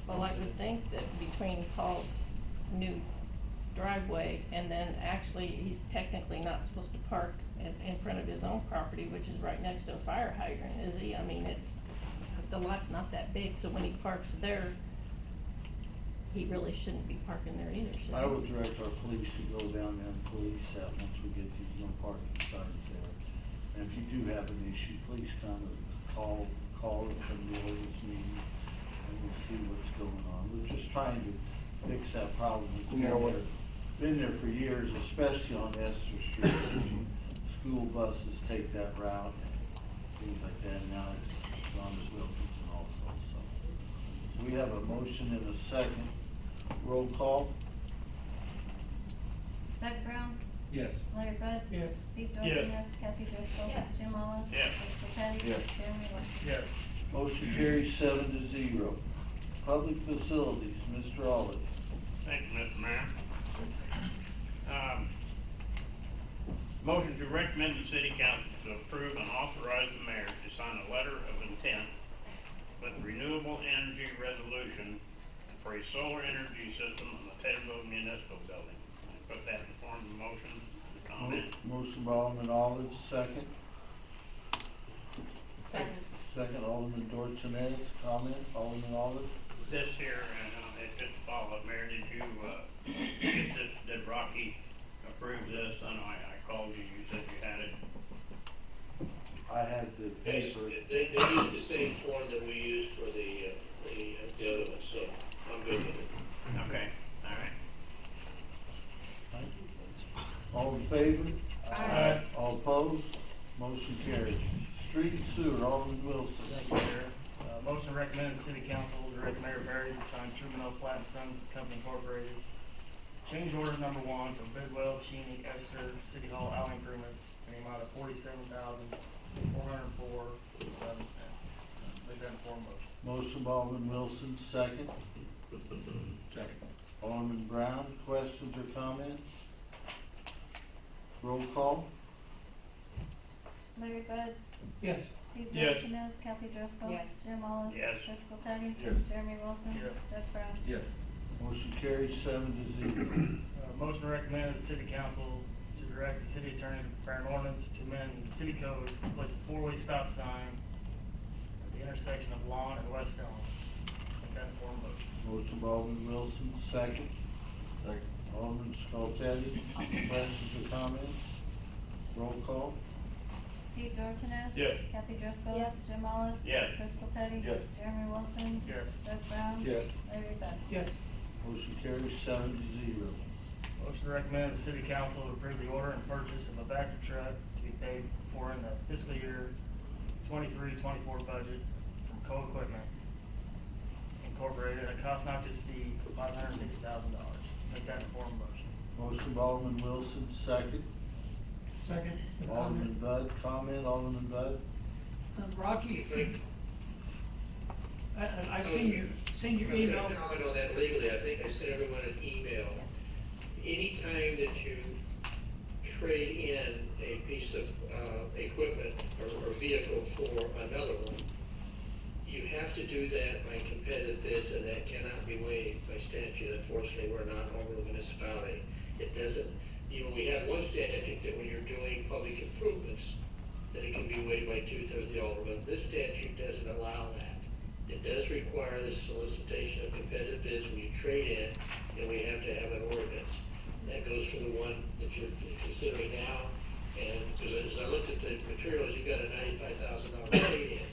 S13: Well, I would think that between Paul's new driveway and then actually he's technically not supposed to park in front of his own property, which is right next to a fire hydrant, is he? I mean, the lot's not that big, so when he parks there, he really shouldn't be parking there either, should he?
S1: I would direct our police to go down there and police that once we get these no parking signs there. And if you do have an issue, please come and call it from the ordinance meeting and we'll see what's going on. We're just trying to fix that problem. It's
S12: You know what?
S1: been there for years, especially on Esther Street. School buses take that route and things like that. Now it's on to Wilkinson also, so. We have a motion and a second. Roll call?
S3: Doug Brown?
S11: Yes.
S3: Larry Bud?
S6: Yes.
S3: Steve
S11: Yes.
S3: Dorsones? Kathy Driscoll?
S9: Yes.
S3: Jim Olive?
S11: Yes.
S3: Crystal Teddy?
S10: Yes.
S3: Jeremy Wilson?
S11: Yes.
S1: Motion carries 7-0. Public facilities, Mr. Olive.
S2: Thank you, Mr. Mayor. Motion to recommend the city council to approve and authorize the mayor to sign a letter of intent with renewable energy resolution for a solar energy system on the Taylorville Municipal Building. I put that in form of a motion, comment.
S1: Motion by Alderman Olive, second.
S4: Second.
S1: Second, Alderman Dorsones, comment, Alderman Olive.
S2: This here, it's just a follow-up, Mayor, did you, get this, did Rocky approve this? I know I called you, you said you had it.
S1: I had the
S7: Yes,
S1: paper.
S7: they use the same form that we used for the other one, so I'm good with it.
S2: Okay, all right.
S1: All in favor?
S11: Aye.
S1: All opposed? Motion carries. Street and sewer, Alderman Wilson.
S14: Thank you, Mayor. Motion to recommend the city council direct Mayor Barry to sign Truman O. Flat and Sons Company Incorporated. Change order number 1 for Bidwell, Cheney, Esther, City Hall alley improvements in the amount of $47,404.11. Make that in form of motion.
S1: Motion by Alderman Wilson, second.
S10: Second.
S1: Alderman Brown, questions or comments? Roll call?
S3: Larry Bud?
S6: Yes.
S3: Steve
S11: Yes.
S3: Dorsones? Kathy Driscoll?
S4: Yes.
S3: Jim Olive?
S2: Yes.
S3: Crystal Teddy?
S10: Yes.
S3: Jeremy Wilson?
S14: Yes.
S3: Doug Brown?
S10: Yes.
S1: Motion carries 7-0.
S14: Motion to recommend the city council to direct the city attorney to prepare an ordinance to amend the city code to place a 4-way stop sign at the intersection of Lawn and West Elm. Make that in form of motion.
S1: Motion by Alderman Wilson, second.
S10: Second.
S1: Alderman Skoltedi, questions or comments? Roll call?
S3: Steve Dorsones?
S11: Yes.
S3: Kathy Driscoll?
S4: Yes.
S3: Jim Olive?
S2: Yes.
S3: Crystal Teddy?
S10: Yes.
S3: Jeremy Wilson?
S14: Yes.
S3: Doug Brown?
S10: Yes.
S3: Larry Bud?
S6: Yes.
S1: Motion carries 7-0.
S14: Motion to recommend the city council to approve the order and purchase of a Vector truck to be paid for in the fiscal year 23-24 budget from Co-Equipment Incorporated at a cost not to exceed $550,000. Make that in form of motion.
S1: Motion by Alderman Wilson, second.
S6: Second.
S1: Alderman Bud, comment, Alderman Bud?
S6: Rocky, I seen your
S7: I was
S6: email.
S7: gonna comment on that legally. I think I sent everyone an email. Anytime that you trade in a piece of equipment or vehicle for another one, you have to do that by competitive bids, and that cannot be waived by statute. Unfortunately, we're not a home rule municipality. It doesn't, we have one statute that when you're doing public improvements, that it can be waived by 2/3 of the aldermen. This statute doesn't allow that. It does require the solicitation of competitive bids when you trade in, and we have to have an ordinance. That goes for the one that you're considering now, and as I looked at the materials, you got a $95,000 trade-in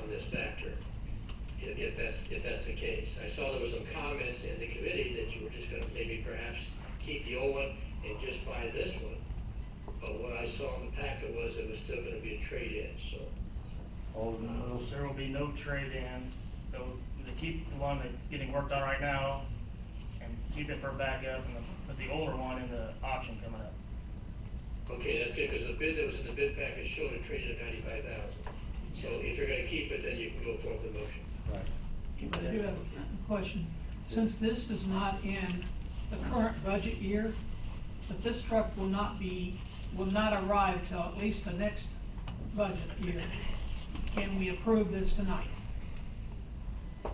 S7: on this factor, if that's the case. I saw there was some comments in the committee that you were just gonna maybe perhaps keep the old one and just buy this one. But what I saw in the packet was it was still gonna be a trade-in, so.
S1: Alderman Wilson.
S14: There will be no trade-in. They'll keep the one that's getting worked on right now and keep it for backup, and put the older one in the auction coming up.
S7: Okay, that's good, because the bid that was in the bid package showed a trade-in of 95,000. So if you're gonna keep it, then you can go forth with the motion.
S1: Right.
S6: I do have a question. Since this is not in the current budget year, but this truck will not arrive till at least the next budget year, can we approve this tonight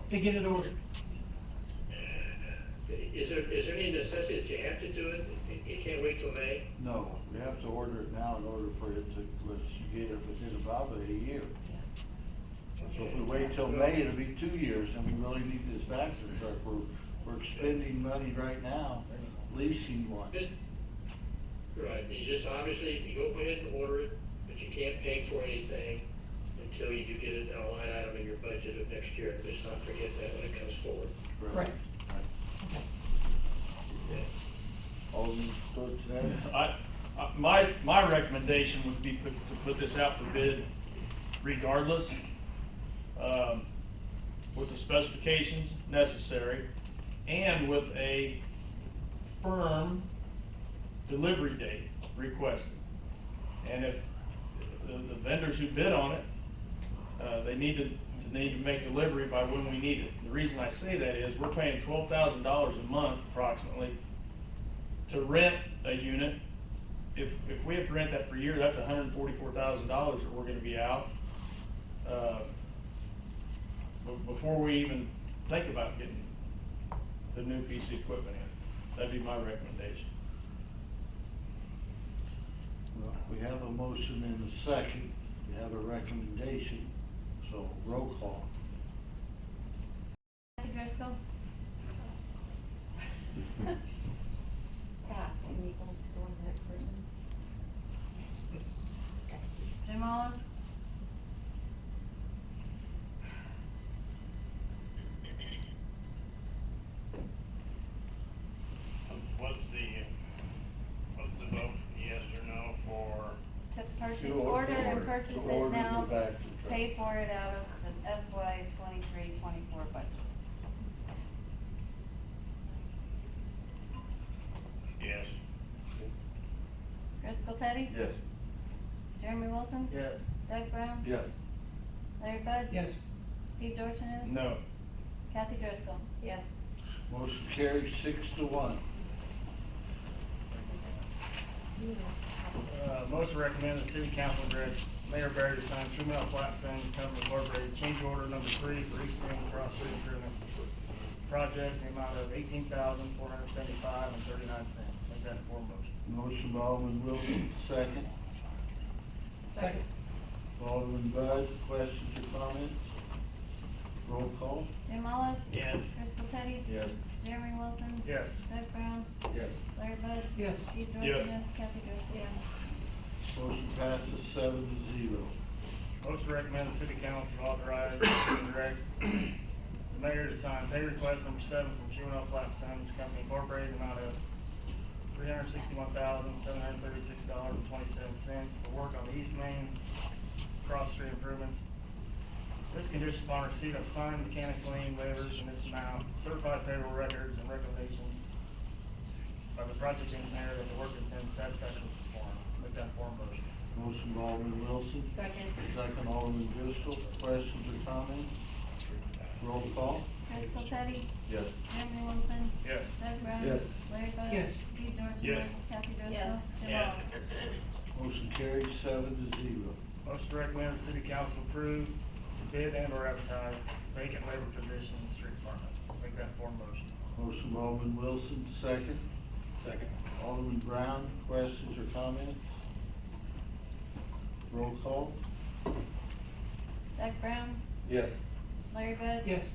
S6: to get it ordered?
S7: Is there any necessity that you have to do it? You can't wait till May?
S1: No, we have to order it now in order for it to, get it within about a year. So if we wait till May, it'll be 2 years, and we really need this factor truck. We're expending money right now, leasing one.
S7: Good. Right, you just, obviously, if you go ahead and order it, but you can't pay for anything until you do get it on a line item in your budget of next year. Just not forget that when it comes forward.
S6: Right.
S7: Yeah.
S1: Alderman Dorsones.
S15: My recommendation would be to put this out for bid regardless, with the specifications necessary and with a firm delivery date requested. And if the vendors who bid on it, they need to make delivery by when we need it. The reason I say that is we're paying $12,000 a month approximately to rent a unit. If we have to rent that for a year, that's $144,000 that we're going to be out before we even think about getting the new piece of equipment in. That'd be my recommendation.
S1: Well, we have a motion and a second. We have a recommendation, so roll call.
S3: Kathy Driscoll?
S4: Pass, and you go on to the next person.
S3: Jim Olive?
S2: What's the vote, yes or no for?
S3: To purchase,
S1: To
S3: order and
S1: order.
S3: purchase
S1: To
S3: it
S1: order
S3: now,
S1: the factory truck.
S3: pay for it out of the FY 23-24 budget.
S2: Yes.
S3: Driscoll Teddy?
S10: Yes.
S3: Jeremy Wilson?
S14: Yes.
S3: Doug Brown?
S10: Yes.
S3: Larry Bud?
S6: Yes.
S3: Steve Dorsones?
S15: No.
S3: Kathy Driscoll?
S4: Yes.
S1: Motion carried 6-1.
S14: Motion recommend the city council direct Mayor Barry to sign Truman Flat Sands Company Incorporated change order number 3 for East Main Cross Street Improvement projects in the amount of $18,475.39. Make that a form motion.
S1: Motion by Alderman Wilson, second.
S6: Second.
S1: Alderman Bud, questions or comments? Roll call.
S3: Jim Olive?
S14: Yes.
S3: Driscoll Teddy?
S10: Yes.
S3: Jeremy Wilson?
S14: Yes.
S3: Doug Brown?
S10: Yes.
S3: Larry Bud?
S6: Yes.
S3: Steve
S15: Yes.
S3: Dorsones? Kathy Driscoll?
S4: Yes.
S1: Motion passes 7-0.
S14: Motion to recommend the city council authorize and direct the mayor to sign pay request number 7 from Juvenile Flat Sands Company Incorporated, amount of $361,736.27 for work on the East Main Cross Street improvements. This condition upon receipt of signed mechanics lien waivers in this amount, certified payroll records, and recommendations by the project engineer that the work has been satisfactorily performed. Make that form motion.
S1: Motion by Alderman Wilson.
S4: Second.
S1: Second, Alderman Driscoll. Questions or comments? Roll call.
S3: Driscoll Teddy?
S10: Yes.
S3: Jeremy Wilson?
S14: Yes.
S3: Doug Brown?
S10: Yes.
S3: Larry Bud?
S6: Yes.
S3: Steve Dorsones?
S15: Yes.
S3: Kathy Driscoll?
S4: Yes.
S3: Jim
S14: Yeah.
S3: Olive?
S1: Motion carried 7-0.
S14: Motion to recommend the city council approve the bid and or advertise vacant labor position in the street department. Make that form motion.
S1: Motion by Alderman Wilson, second.
S10: Second.
S1: Alderman Brown, questions or comments? Roll call?
S3: Doug Brown,
S11: Yes.
S3: Larry Bud.
S6: Yes.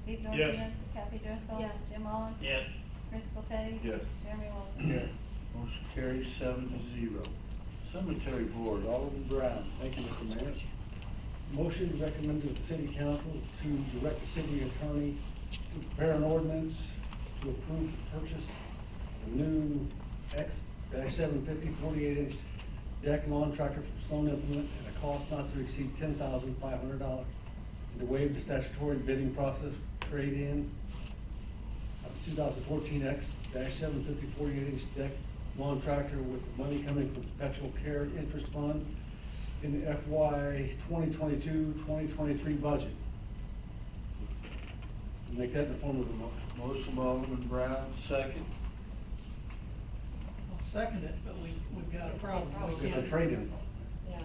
S3: Steve
S15: Yes.
S3: Dorsones, Kathy Driscoll.
S4: Yes.
S3: Jim Olive.
S2: Yes.
S3: Chris Popetti.
S10: Yes.
S3: Jeremy Wilson.
S15: Yes.
S1: Motion carries 7-0. Cemetery Board, Alderman Brown.
S11: Thank you, Mr. Mayor. Motion to recommend to the city council to direct the city attorney to prepare an ordinance to approve the purchase of a new X-750 48-inch deck lawn tractor from Sloan Implement at a cost not to exceed $10,500. And to waive the statutory bidding process trade-in of 2014 X-750 48-inch deck lawn tractor with money coming from Perpetual Care Interest Fund in the FY 2022-2023 budget. Make that in the form of a motion.
S1: Motion by Alderman Brown, second.
S6: I'll second it, but we've got a problem. We
S11: Get
S6: can't-
S11: the trade-in.
S4: Yeah.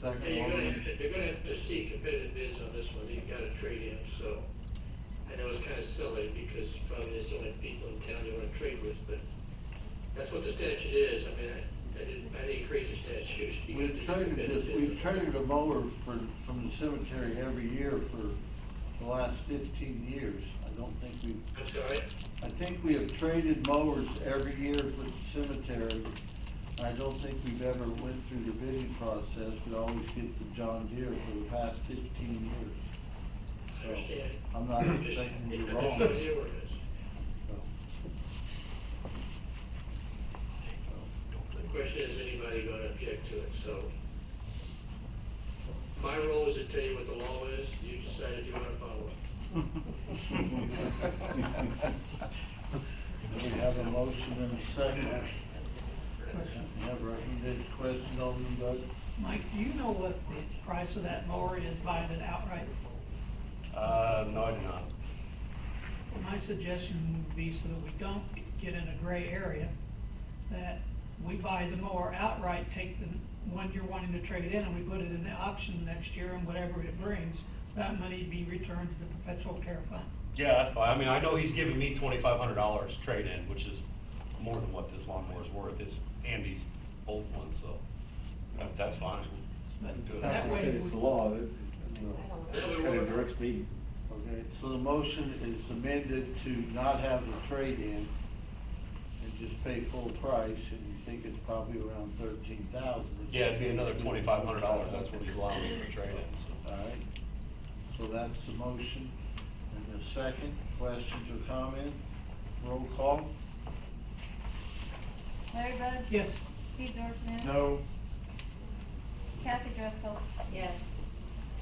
S1: Second,
S7: Yeah,
S1: Alderman.
S7: you're gonna have to see competitive bids on this one, you've got to trade in, so. I know it's kind of silly because probably there's only people in town you want to trade with, but that's what the statute is. I mean, I didn't create the statute. You have to do competitive bids.
S1: We've traded a mower from the cemetery every year for the last 15 years. I don't think we've,
S7: I'm sorry?
S1: I think we have traded mowers every year for the cemetery. I don't think we've ever went through the bidding process. We always get the John Deere for the past 15 years.
S7: I understand.
S1: I'm not
S7: I'm just-
S1: saying you're
S7: I'm
S1: wrong.
S7: just saying the ordinance. The question is, anybody going to object to it, so. My role is to tell you what the law is, you decide if you want to follow it.
S1: We have a motion and a second. We have a recommended question, Alderman Bud.
S6: Mike, do you know what the price of that mower is buying it outright?
S16: No, I do not.
S6: My suggestion would be, so that we don't get in a gray area, that we buy the mower outright, take the one you're wanting to trade in, and we put it in the auction next year, and whatever it brings, that money be returned to the Perpetual Care Fund.
S16: Yeah, that's fine. I mean, I know he's giving me $2,500 trade-in, which is more than what this lawnmower is worth. It's Andy's old one, so that's fine.
S6: But
S16: Do it.
S6: that way
S11: It's the
S6: we-
S11: law, that,
S7: That would
S11: kind of
S7: work.
S11: directs me.
S1: Okay, so the motion is amended to not have the trade-in and just pay full price, and you think it's probably around 13,000.
S16: Yeah, it'd be another $2,500. That's what he's allowing me for trade-in, so.
S1: All right, so that's the motion. And the second, questions or comments? Roll call?
S3: Larry Bud.
S6: Yes.
S3: Steve Dorsones.
S15: No.
S3: Kathy Driscoll.
S4: Yes.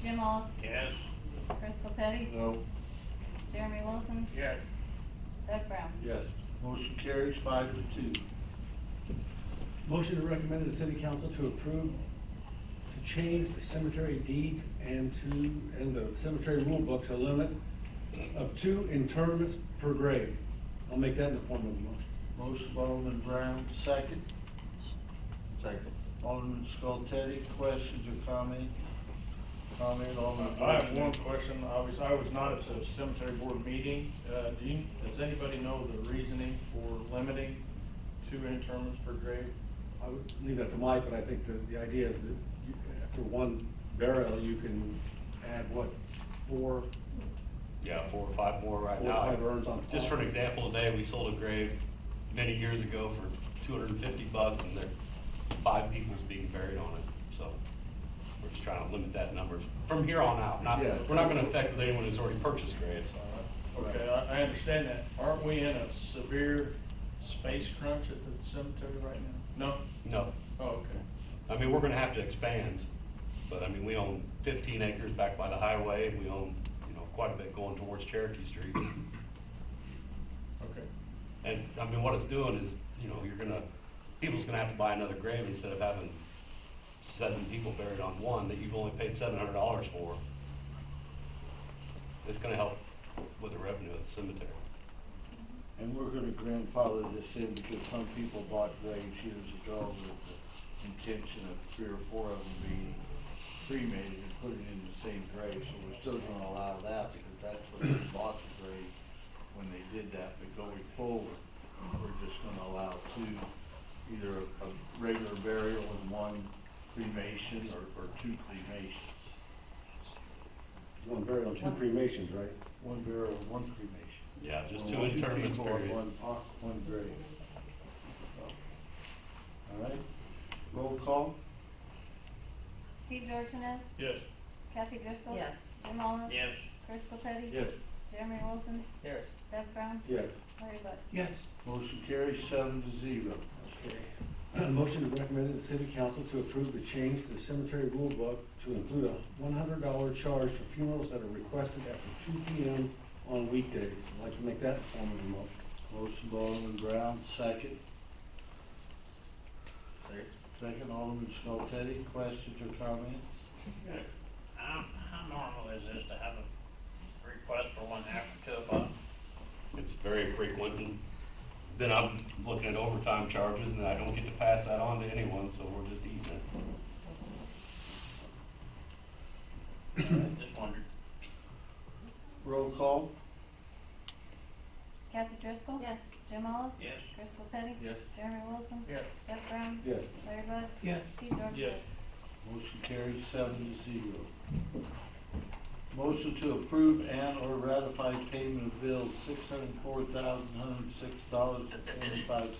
S3: Jim Olive.
S2: Yes.
S3: Chris Popetti.
S1: No.
S3: Jeremy Wilson.
S14: Yes.
S3: Doug Brown.
S11: Yes.
S1: Motion carries 5-2.
S11: Motion to recommend to the city council to approve to change the cemetery deeds and the cemetery rule book to a limit of 2 interments per grave. I'll make that in the form of a motion.
S1: Motion by Alderman Brown, second.
S10: Second.
S1: Alderman Skoltedi, questions or comments? Comment, Alderman.
S15: I have one question. I was not at the cemetery board meeting. Does anybody know the reasoning for limiting 2 interments per grave?
S11: I would leave that to Mike, but I think the idea is that after one burial, you can add what, 4?
S16: Yeah, 4 or 5 more right
S11: 4 or
S16: now.
S11: 5 urns on top.
S16: Just for an example, today, we sold a grave many years ago for $250, and there 5 people's being buried on it, so we're just trying to limit that number from here on out.
S1: Yeah.
S16: We're not gonna affect with anyone who's already purchased graves.
S15: Okay, I understand that. Aren't we in a severe space crunch at the cemetery right now? No?
S16: No.
S15: Oh, okay.
S16: I mean, we're gonna have to expand, but I mean, we own 15 acres back by the highway, and we own, quite a bit going towards Cherokee Street.
S15: Okay.
S16: And, I mean, what it's doing is, people's gonna have to buy another grave instead of having 7 people buried on one that you've only paid $700 for. It's gonna help with the revenue of the cemetery.
S1: And we're gonna grandfather this in because some people bought graves years ago with the intention of 3 or 4 of them being cremated and put it in the same grave, so we're still gonna allow that because that's what they bought the grave when they did that, but going forward, we're just gonna allow 2, either a regular burial and 1 cremation or two cremations?
S11: One burial, two cremations, right?
S1: One burial, one cremation.
S16: Yeah, just
S1: Well,
S16: two
S1: one
S16: interments
S1: people on
S16: period.
S1: one grave. All right, roll call?
S3: Steve Dorsones,
S15: Yes.
S3: Kathy Driscoll.
S4: Yes.
S3: Jim Olive.
S2: Yes.
S3: Chris Popetti.
S10: Yes.
S3: Jeremy Wilson.
S14: Yes.
S3: Doug Brown.
S11: Yes.
S3: Larry Bud.
S6: Yes.
S1: Motion carries 7-0.
S11: Motion to recommend to the city council to approve the change to the cemetery rule book to include a $100 charge for funerals that are requested after 2 p.m. on weekdays. I'd like to make that form of a motion.
S1: Motion by Alderman Brown, second. Second, Alderman Skoltedi. Questions or comments?
S2: How normal is this to have a request for one after 2 o'clock?
S16: It's very frequent, and then I'm looking at overtime charges, and I don't get to pass that on to anyone, so we're just eating it.
S2: Just wondered.
S1: Roll call?
S3: Kathy Driscoll.
S4: Yes.
S3: Jim Olive.
S2: Yes.
S3: Chris Popetti.
S10: Yes.
S3: Jeremy Wilson.
S14: Yes.
S3: Doug Brown.
S11: Yes.
S3: Larry Bud.
S6: Yes.
S3: Steve Dorsones.
S15: Yes.
S1: Motion carries 7-0. Motion to approve and or ratify payment of bills $604,106.25.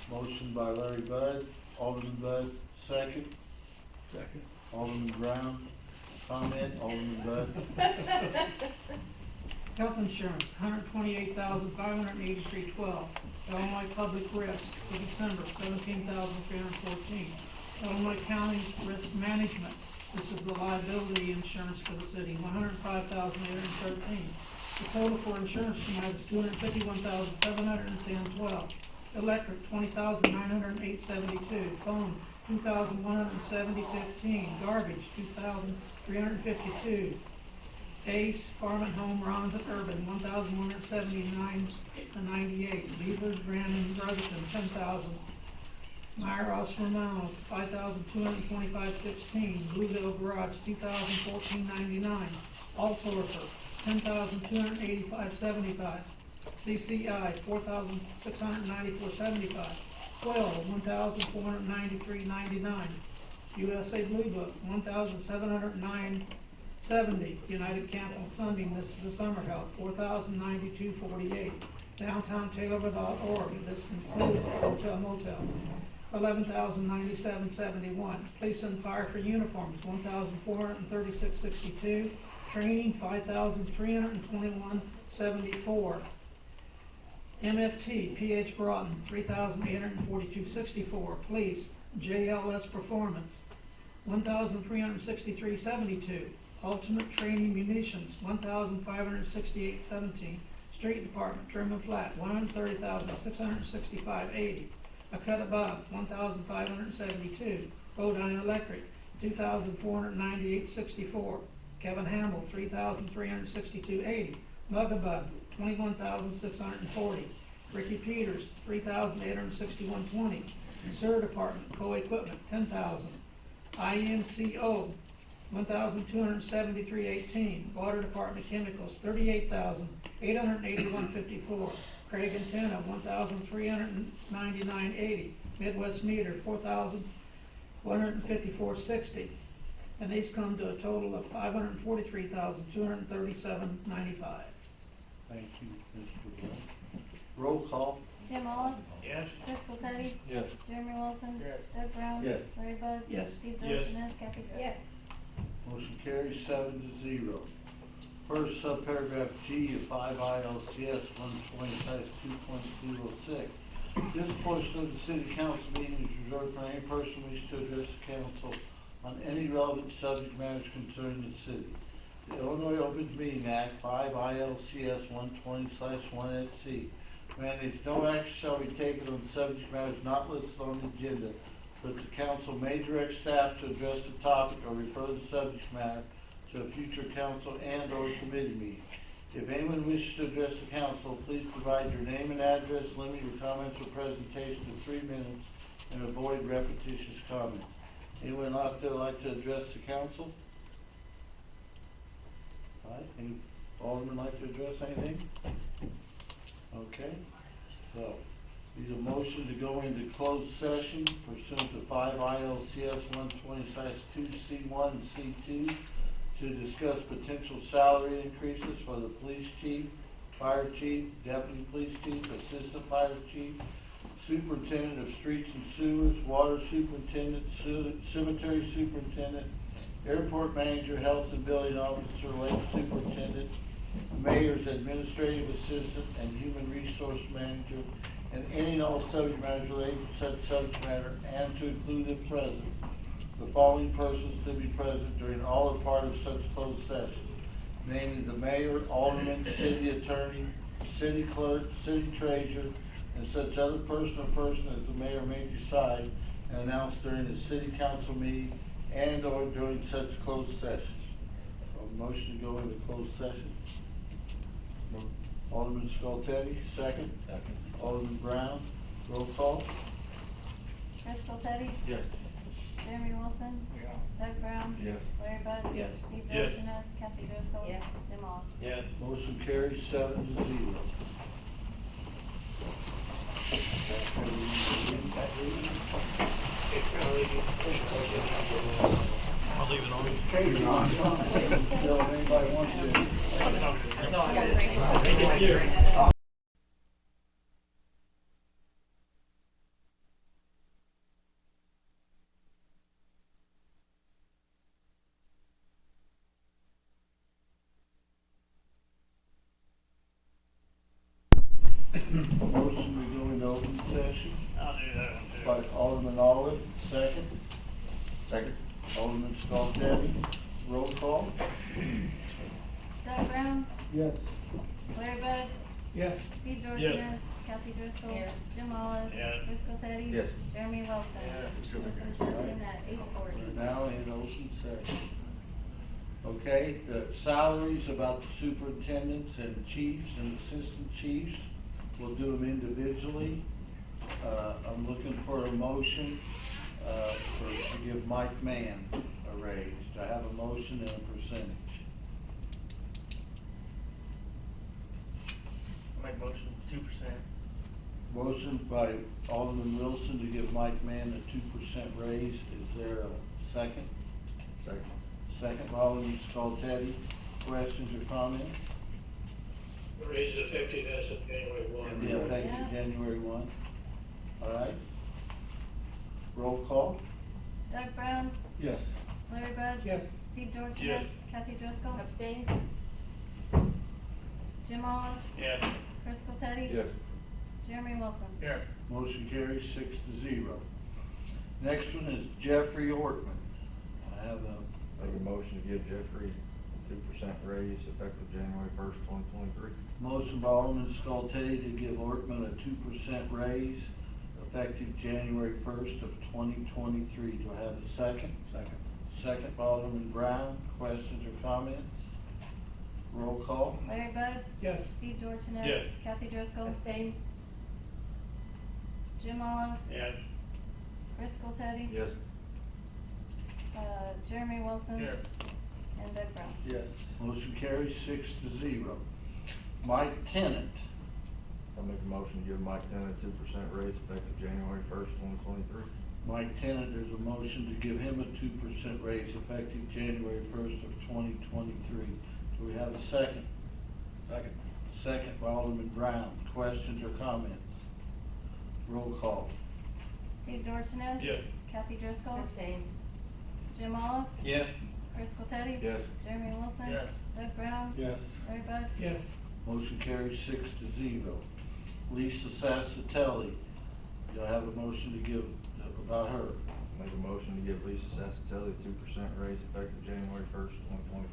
S1: Motion by Larry Bud. Alderman Bud, second.
S6: Second.
S1: Alderman Brown, comment. Alderman Bud.
S6: Health insurance, $128,583.12. Illinois Public Risk for December, $17,314. Illinois County Risk Management, this is the liability insurance for the city, $105,813. The total for insurance tonight is $251,710.12. Electric, $20,908.72. Phone, $2,170.15. Garbage, $2,352. Ace, Farm and Home, Ron's and Urban, $1,179.98. Beavers, Brandon, Brotherton, $10,000. Meyer, Osramano, $5,225.16. Blueville Garage, $2,014.99. Altorfer, $10,285.75. CCI, $4,694.75. Quill, $1,493.99. USA Blue Book, $1,709.70. United Capital Funding, this is the summer help, $4,092.48. Downtown Taylorville.org, this includes the hotel motel, $11,097.71. Police and Fire for uniforms, $1,436.62. Training, $5,321.74. MFT, PH Broughton, $3,842.64. Police, JLS Performance, $1,363.72. Ultimate Training Munitions, $1,568.17. Street Department, Trim and Flat, $130,665.80. A cut above, $1,572. Bodine Electric, $2,498.64. Kevin Hamble, $3,362.80. Mugabug, $21,640. Ricky Peters, $3,861.20. Sewer Department, Co-Equipment, $10,000. INCO, $1,273.18. Water Department Chemicals, $38,881.54. Craig and Tenna, $1,399.80. Midwest Meter, $4,154.60. And these come to a total of $543,237.95.
S1: Thank you, Mr. Brown. Roll call?
S3: Jim Olive.
S2: Yes.
S3: Chris Popetti.
S10: Yes.
S3: Jeremy Wilson.
S14: Yes.
S3: Doug Brown.
S11: Yes.
S3: Larry Bud.
S6: Yes.
S3: Steve
S15: Yes.
S3: Dorsones. Kathy Driscoll.
S4: Yes.
S1: Motion carries 7-0. First subparagraph G of 5 ILCS 120-2.06. This portion of the city council meeting is reserved for any person wishing to address the council on any relevant subject matters concerning the city. The Illinois Open Meeting Act 5 ILCS 120/1 mandates no action shall be taken on subject matters not listed on the agenda, but the council may direct staff to address the topic or refer the subject matter to a future council and or committee meeting. If anyone wishes to address the council, please provide your name and address, limit your comments or presentation to 3 minutes, and avoid repetitious comments. Anyone out there like to address the council? All right, any alderman like to address anything? Okay, so, Need a motion to go into closed session pursuant to 5 ILCS 120-2C1 and C2 to discuss potential salary increases for the police chief, fire chief, deputy police chief, assistant fire chief, superintendent of streets and sewers, water superintendent, cemetery superintendent, airport manager, health and building officer, lake superintendent, mayor's administrative assistant, and human resource manager, and any and all subject matters related to such subject matter, and to include if present, the following persons to be present during all or part of such closed session, namely the mayor, alderman, city attorney, city clerk, city treasurer, and such other person or person as the mayor may decide and announce during the city council meeting and or during such closed sessions. A motion to go into closed session. Alderman Skoltedi, second.
S10: Second.
S1: Alderman Brown, roll call.
S3: Chris Skoltedi?
S10: Yes.
S3: Jeremy Wilson?
S14: Yeah.
S3: Doug Brown?
S10: Yes.
S3: Larry Bud?
S6: Yes.
S3: Steve
S15: Yes.
S3: Dorsones? Kathy Driscoll?
S4: Yes.
S3: Jim Olive?
S15: Yes.
S1: Motion carries 7-0.
S8: I'll leave it on.
S1: Anybody wants to?
S15: Thank you.
S1: Motion to go into open session
S2: I'll do that one too.
S1: by Alderman Olive, second.
S10: Second.
S1: Alderman Skoltedi, roll call.
S3: Doug Brown?
S11: Yes.
S3: Larry Bud?
S6: Yes.
S3: Steve Dorsones?
S15: Yes.
S3: Kathy Driscoll?
S4: Yes.
S3: Jim Olive?
S2: Yes.
S3: Chris Skoltedi?
S10: Yes.
S3: Jeremy Wilson?
S15: Yes.
S3: Open session at 8:40.
S1: We're now in open session. Okay, the salaries about the superintendents and chiefs and assistant chiefs, we'll do them individually. I'm looking for a motion, to give Mike Mann a raise. Do I have a motion and a percentage?
S14: Make motion 2%.
S1: Motion by Alderman Wilson to give Mike Mann a 2% raise. Is there a second?
S10: Second.
S1: Second by Alderman Skoltedi. Questions or comments?
S7: The raise is effective as of January 1.
S1: Yeah, effective
S3: Yeah.
S1: January 1. All right. Roll call.
S3: Doug Brown?
S11: Yes.
S3: Larry Bud?
S6: Yes.
S3: Steve Dorsones?
S15: Yes.
S3: Kathy Driscoll?
S4: Abstain?
S3: Jim Olive?
S15: Yes.
S3: Chris Skoltedi?
S10: Yes.
S3: Jeremy Wilson?
S14: Yes.
S1: Motion carries 6-0. Next one is Jeffrey Ortman. I have a,
S10: Make a motion to give Jeffrey a 2% raise effective January 1st, 2023.
S1: motion by Alderman Skoltedi to give Ortman a 2% raise effective January 1st of 2023. Do I have a second?
S10: Second.
S1: Second by Alderman Brown. Questions or comments? Roll call.
S3: Larry Bud?
S6: Yes.
S3: Steve Dorsones?
S15: Yes.
S3: Kathy Driscoll?
S4: Abstain?
S3: Jim Olive?
S2: Yes.
S3: Chris Skoltedi?
S10: Yes.
S3: Jeremy Wilson?
S14: Yes.
S3: And Doug Brown?
S1: Yes. Motion carries 6-0. Mike Tennant.
S10: I'll make a motion to give Mike Tennant a 2% raise effective January 1st, 2023.
S1: Mike Tennant, there's a motion to give him a 2% raise effective January 1st of 2023. Do we have a second?
S10: Second.
S1: Second by Alderman Brown. Questions or comments? Roll call.
S3: Steve Dorsones?
S15: Yes.
S3: Kathy Driscoll?
S4: Abstain?
S3: Jim Olive?
S15: Yes.
S3: Chris Skoltedi?
S10: Yes.
S3: Jeremy Wilson?
S14: Yes.
S3: Doug Brown?
S11: Yes.
S3: Larry Bud?
S6: Yes.
S1: Motion carries 6-0. Lisa Sassatelli. Do I have a motion to give about her?
S10: Make a motion to give Lisa Sassatelli a 2% raise effective January 1st, 2023.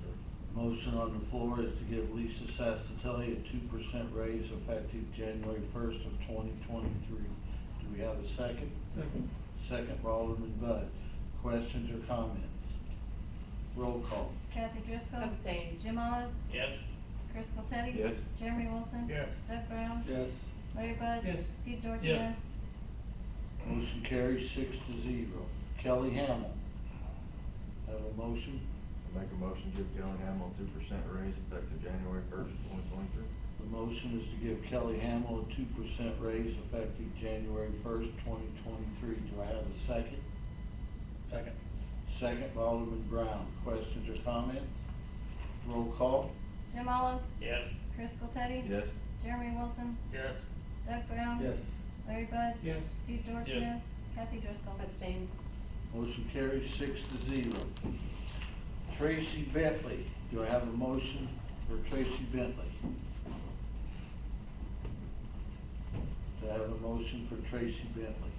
S1: Motion on the floor is to give Lisa Sassatelli a 2% raise effective January 1st of 2023. Do we have a second?
S6: Second.
S1: Second by Alderman Bud. Questions or comments? Roll call.
S3: Kathy Driscoll?
S4: Abstain?
S3: Jim Olive?
S2: Yes.
S3: Chris Skoltedi?
S10: Yes.
S3: Jeremy Wilson?
S14: Yes.
S3: Doug Brown?
S11: Yes.
S3: Larry Bud?
S6: Yes.
S3: Steve Dorsones?
S14: Yes.
S1: Motion carries 6-0. Kelly Hamel. Have a motion?
S10: Make a motion to give Kelly Hamel a 2% raise effective January 1st, 2023.
S1: The motion is to give Kelly Hamill a 2% raise effective January 1st, 2023. Do I have a second?
S11: Second.
S1: Second by Alderman Brown. Questions or comments? Roll call.
S3: Jim Olive,
S2: Yes.
S3: Chris Teddy,
S10: Yes.
S3: Jeremy Wilson,
S14: Yes.
S3: Doug Brown,
S11: Yes.
S3: Larry Bud,
S6: Yes.
S3: Steve Dorsones, Kathy Driscoll.
S4: Abstain.
S1: Motion carries 6-0. Tracy Bentley. Do I have a motion for Tracy Bentley? Do I have a motion for Tracy Bentley?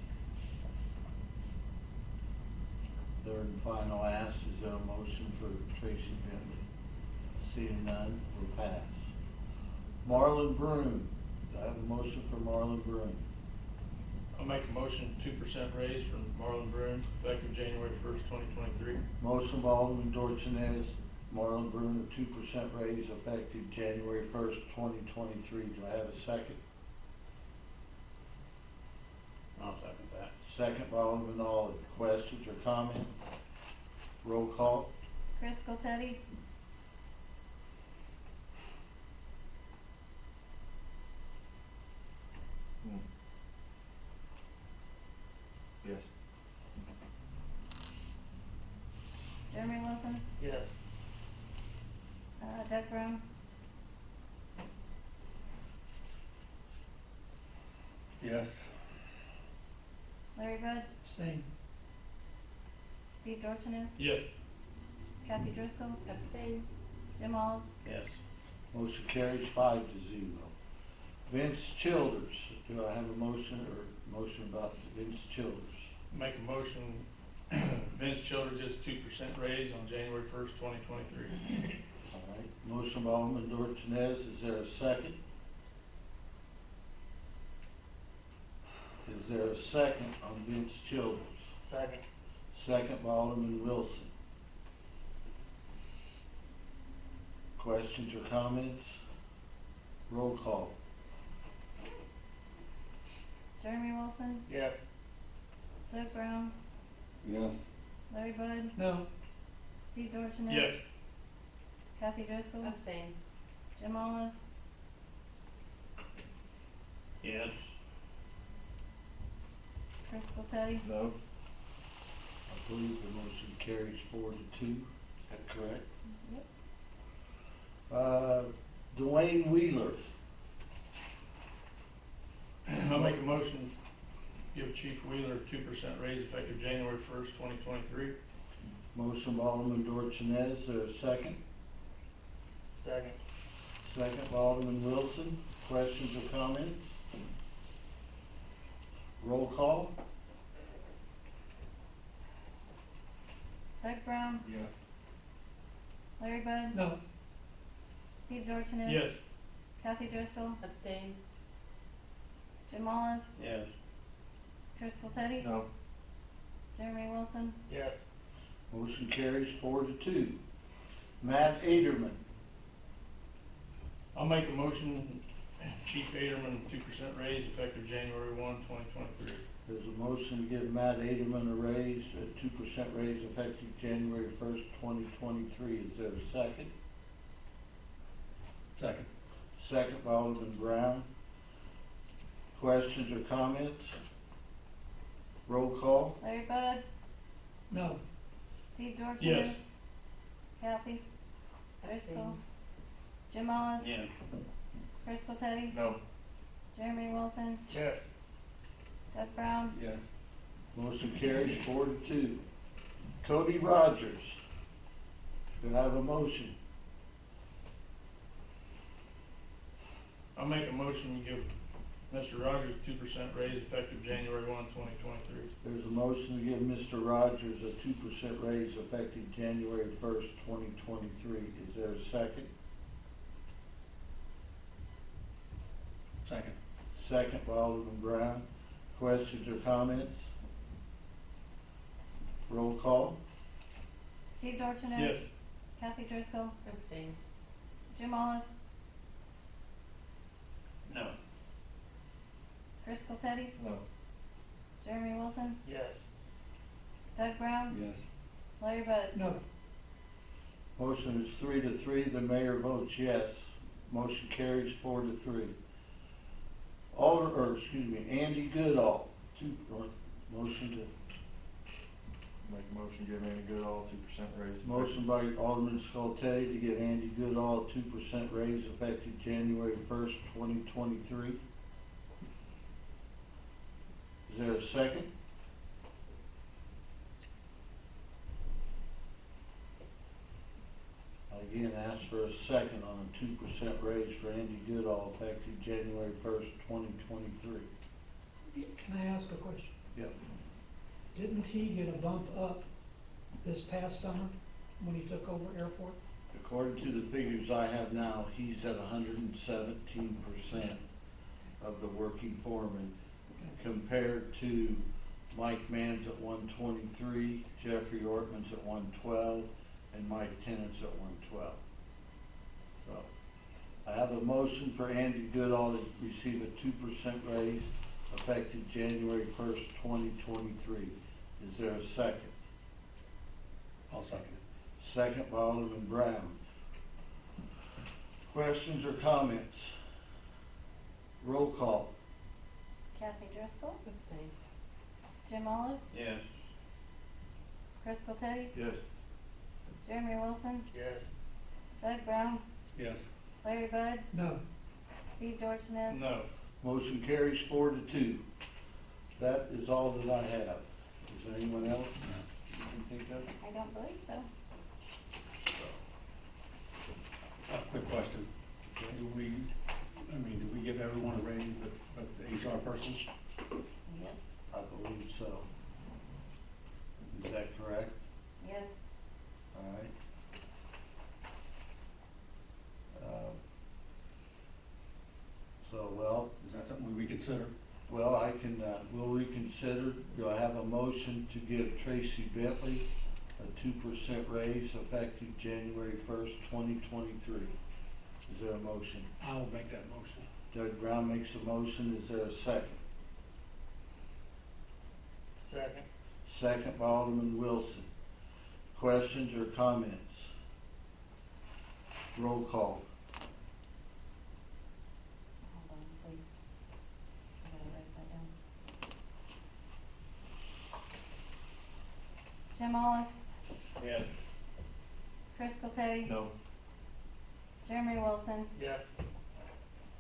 S1: Third and final ask, is there a motion for Tracy Bentley? Seeing none, we'll pass. Marlon Broom. Do I have a motion for Marlon Broom?
S15: I'll make a motion, 2% raise from Marlon Broom, effective January 1st, 2023.
S1: Motion by Alderman Dorchenez, Marlon Broom, a 2% raise effective January 1st, 2023. Do I have a second?
S2: I'll second that.
S1: Second by Alderman Olive. Questions or comments? Roll call.
S3: Chris Teddy,
S10: Yes.
S3: Jeremy Wilson,
S14: Yes.
S3: Doug Brown,
S11: Yes.
S3: Larry Bud,
S6: Abstain.
S3: Steve Dorsones,
S15: Yes.
S3: Kathy Driscoll,
S4: Abstain.
S3: Jim Olive,
S2: Yes.
S1: Motion carries 5-0. Vince Childers. Do I have a motion or motion about Vince Childers?
S15: Make a motion, Vince Childers gets 2% raise on January 1st, 2023.
S1: All right. Motion by Alderman Dorchenez. Is there a second? Is there a second on Vince Childers?
S14: Second.
S1: Second by Alderman Wilson. Questions or comments? Roll call.
S3: Jeremy Wilson,
S14: Yes.
S3: Doug Brown,
S11: Yes.
S3: Larry Bud,
S6: No.
S3: Steve Dorsones,
S15: Yes.
S3: Kathy Driscoll,
S4: Abstain.
S3: Jim Olive,
S2: Yes.
S3: Chris Teddy,
S10: No.
S1: I believe the motion carries 4-2. Is that correct?
S3: Yep.
S1: Dwayne Wheeler.
S15: I'll make a motion, give Chief Wheeler a 2% raise effective January 1st, 2023.
S1: Motion by Alderman Dorchenez. Is there a second?
S14: Second.
S1: Second by Alderman Wilson. Questions or comments? Roll call.
S3: Doug Brown,
S10: Yes.
S3: Larry Bud,
S6: No.
S3: Steve Dorsones,
S15: Yes.
S3: Kathy Driscoll,
S4: Abstain.
S3: Jim Olive,
S2: Yes.
S3: Chris Teddy,
S10: No.
S3: Jeremy Wilson,
S14: Yes.
S1: Motion carries 4-2. Matt Aderman.
S15: I'll make a motion, Chief Aderman, 2% raise effective January 1, 2023.
S1: There's a motion to give Matt Aderman a raise, a 2% raise effective January 1st, 2023. Is there a second?
S11: Second.
S1: Second by Alderman Brown. Questions or comments? Roll call.
S3: Larry Bud,
S6: No.
S3: Steve Dorsones,
S15: Yes.
S3: Kathy Driscoll,
S4: Abstain.
S3: Jim Olive,
S2: Yes.
S3: Chris Teddy,
S15: No.
S3: Jeremy Wilson,
S14: Yes.
S3: Doug Brown,
S11: Yes.
S1: Motion carries 4-2. Cody Rogers. Do I have a motion?
S15: I'll make a motion to give Mr. Rogers 2% raise effective January 1, 2023.
S1: There's a motion to give Mr. Rogers a 2% raise effective January 1st, 2023. Is there a second?
S11: Second.
S1: Second by Alderman Brown. Questions or comments? Roll call.
S3: Steve Dorsones,
S15: Yes.
S3: Kathy Driscoll,
S4: Abstain.
S3: Jim Olive,
S2: No.
S3: Chris Teddy,
S10: No.
S3: Jeremy Wilson,
S14: Yes.
S3: Doug Brown,
S11: Yes.
S3: Larry Bud.
S6: No.
S1: Motion is 3-3. The mayor votes yes. Motion carries 4-3. Andy Goodall, motion to,
S10: Make a motion, give Andy Goodall 2% raise.
S1: motion by Alderman Skoltedi to give Andy Goodall a 2% raise effective January 1st, 2023. Is there a second? I again ask for a second on a 2% raise for Andy Goodall effective January 1st, 2023.
S6: Can I ask a question?
S1: Yep.
S6: Didn't he get a bump up this past summer when he took over airport?
S1: According to the figures I have now, he's at 117% of the working foreman, compared to Mike Mann's at 123, Jeffrey Ortman's at 112, and Mike Tennant's at 112. So, I have a motion for Andy Goodall to receive a 2% raise effective January 1st, 2023. Is there a second?
S11: I'll second it.
S1: Second by Alderman Brown. Questions or comments? Roll call.
S3: Kathy Driscoll,
S4: Abstain.
S3: Jim Olive,
S2: Yes.
S3: Chris Teddy,
S10: Yes.
S3: Jeremy Wilson,
S14: Yes.
S3: Doug Brown,
S11: Yes.
S3: Larry Bud,
S6: No.
S3: Steve Dorsones.
S14: No.
S1: Motion carries 4-2. That is all that I have. Is there anyone else you can think of?
S3: I don't believe so.
S11: Quick question. Do we give everyone a raise but the HR person?
S3: Yes.
S1: I believe so. Is that correct?
S3: Yes.
S1: All right.
S11: Is that something we reconsider?
S1: Well, I can, we'll reconsider. Do I have a motion to give Tracy Bentley a 2% raise effective January 1st, 2023? Is there a motion?
S11: I'll make that motion.
S1: Doug Brown makes a motion. Is there a second?
S14: Second.
S1: Second by Alderman Wilson. Questions or comments? Roll call.
S3: Hold on, please. I gotta write that down. Jim Olive,
S14: Yes.
S3: Chris Teddy,
S10: No.
S3: Jeremy Wilson,
S14: Yes.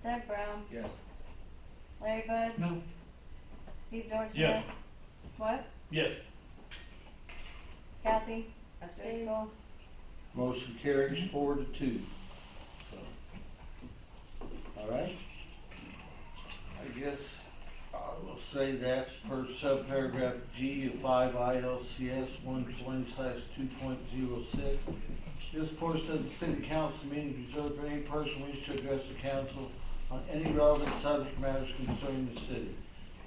S3: Doug Brown,
S11: Yes.
S3: Larry Bud,
S6: No.
S3: Steve Dorsones.
S15: Yes.
S3: What?
S15: Yes.
S3: Kathy
S4: Abstain.
S3: Driscoll.
S1: Motion carries 4-2. So, all right. I guess I will say that per subparagraph G of 5 ILCS 120/2.06. This portion of the city council meeting is reserved for any person wishing to address the council on any relevant subject matters concerning the city.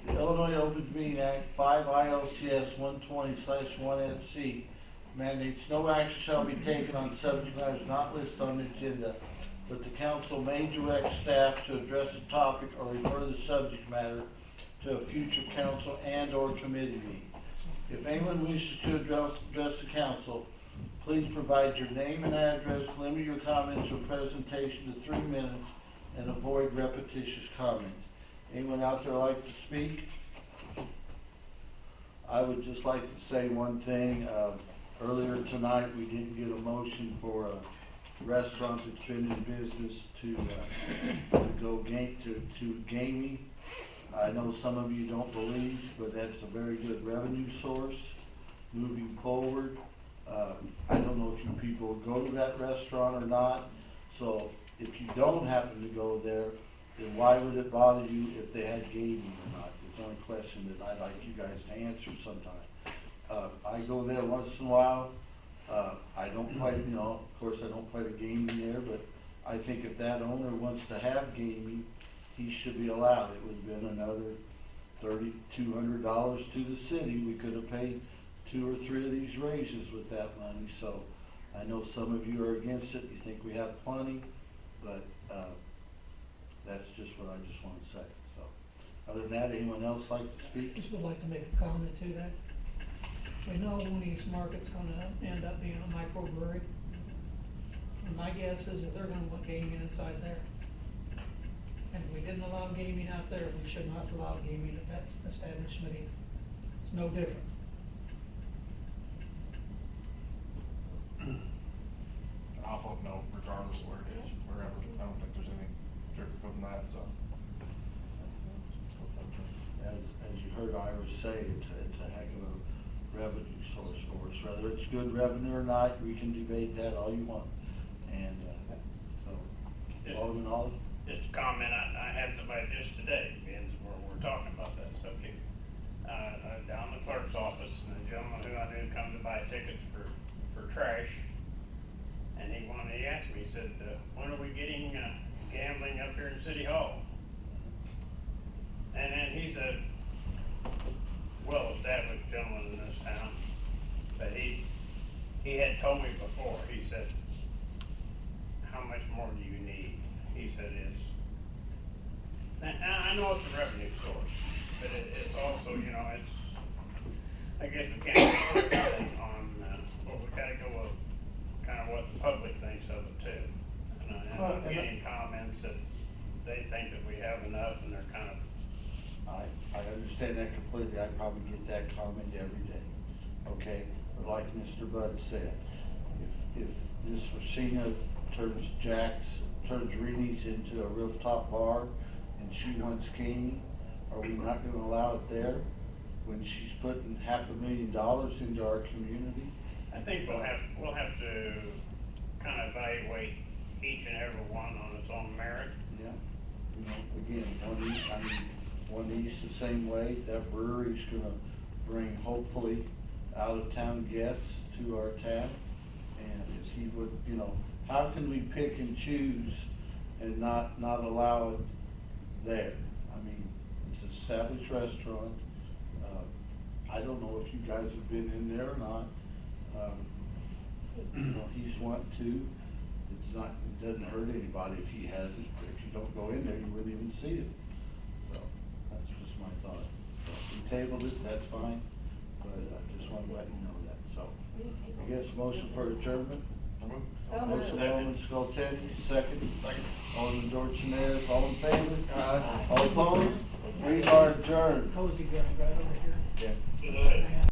S1: The Illinois Open Meeting Act 5 ILCS 120/1FC mandates no action shall be taken on subject matters not listed on the agenda, but the council may direct staff to address a topic or refer the subject matter to a future council and or committee meeting. If anyone wishes to address the council, please provide your name and address, limit your comments or presentation to 3 minutes, and avoid repetitious comments. Anyone out there like to speak? I would just like to say one thing. Earlier tonight, we didn't get a motion for a restaurant that's been in business to go to gaming. I know some of you don't believe, but that's a very good revenue source moving forward. I don't know if you people go to that restaurant or not, so if you don't happen to go there, then why would it bother you if they had gaming or not? It's the only question that I'd like you guys to answer sometime. I go there once in a while. I don't play, of course I don't play the gaming there, but I think if that owner wants to have gaming, he should be allowed. It would have been another $3,200 to the city. We could have paid 2 or 3 of these raises with that money. So I know some of you are against it. You think we have plenty, but that's just what I just want to say. So other than that, anyone else like to speak?
S6: Just would like to make a comment to that. We know one of these market's gonna end up being a microbrewery. And my guess is that they're gonna want gaming inside there. And if we didn't allow gaming out there, we should not allow gaming at that establishment either. It's no different.
S10: I'll vote no regardless of where it is, wherever. I don't think there's any sugarcoating that, so.
S1: As you heard Ira say, it's a heck of a revenue source for us. Whether it's good revenue or not, we can debate that all you want. And, so, Alderman Ollie?
S2: Just a comment, I had somebody just today, and we're talking about that subject, down in the clerk's office, and a gentleman who I knew come to buy tickets for trash, and he asked me, he said, when are we getting, gambling up here in City Hall? And then he's a well-established gentleman in this town, but he had told me before, he said, how much more do you need? He said and I know it's a revenue source, but it's also, I guess we can't put everything on, well, we gotta go with kind of what the public thinks of it too. And I'm getting comments that they think that we have enough and they're kind of,
S1: I understand that completely. I probably get that comment every day, okay? But like Mr. Bud said, if this Rosina turns Renee's into a rooftop bar and she wants gaming, are we not gonna allow it there when she's putting $500,000 into our community?
S2: I think we'll have to kind of evaluate each and every one on its own merit.
S1: Yeah, again, One East the same way. That brewery's gonna bring hopefully out-of-town guests to our town. And if he would, how can we pick and choose and not allow it there? I mean, it's an established restaurant. I don't know if you guys have been in there or not. He's wanting to. It doesn't hurt anybody if he hasn't. If you don't go in there, you wouldn't even see it. So that's just my thought. So if we tabled it, that's fine, but I just want to let you know that. So I guess motion for adjournment. Motion Alderman Skoltedi, second. Alderman Dorchenez, all in favor? All opposed? We are adjourned.
S6: Cozy guy right over here.
S1: Yeah.
S7: Good night.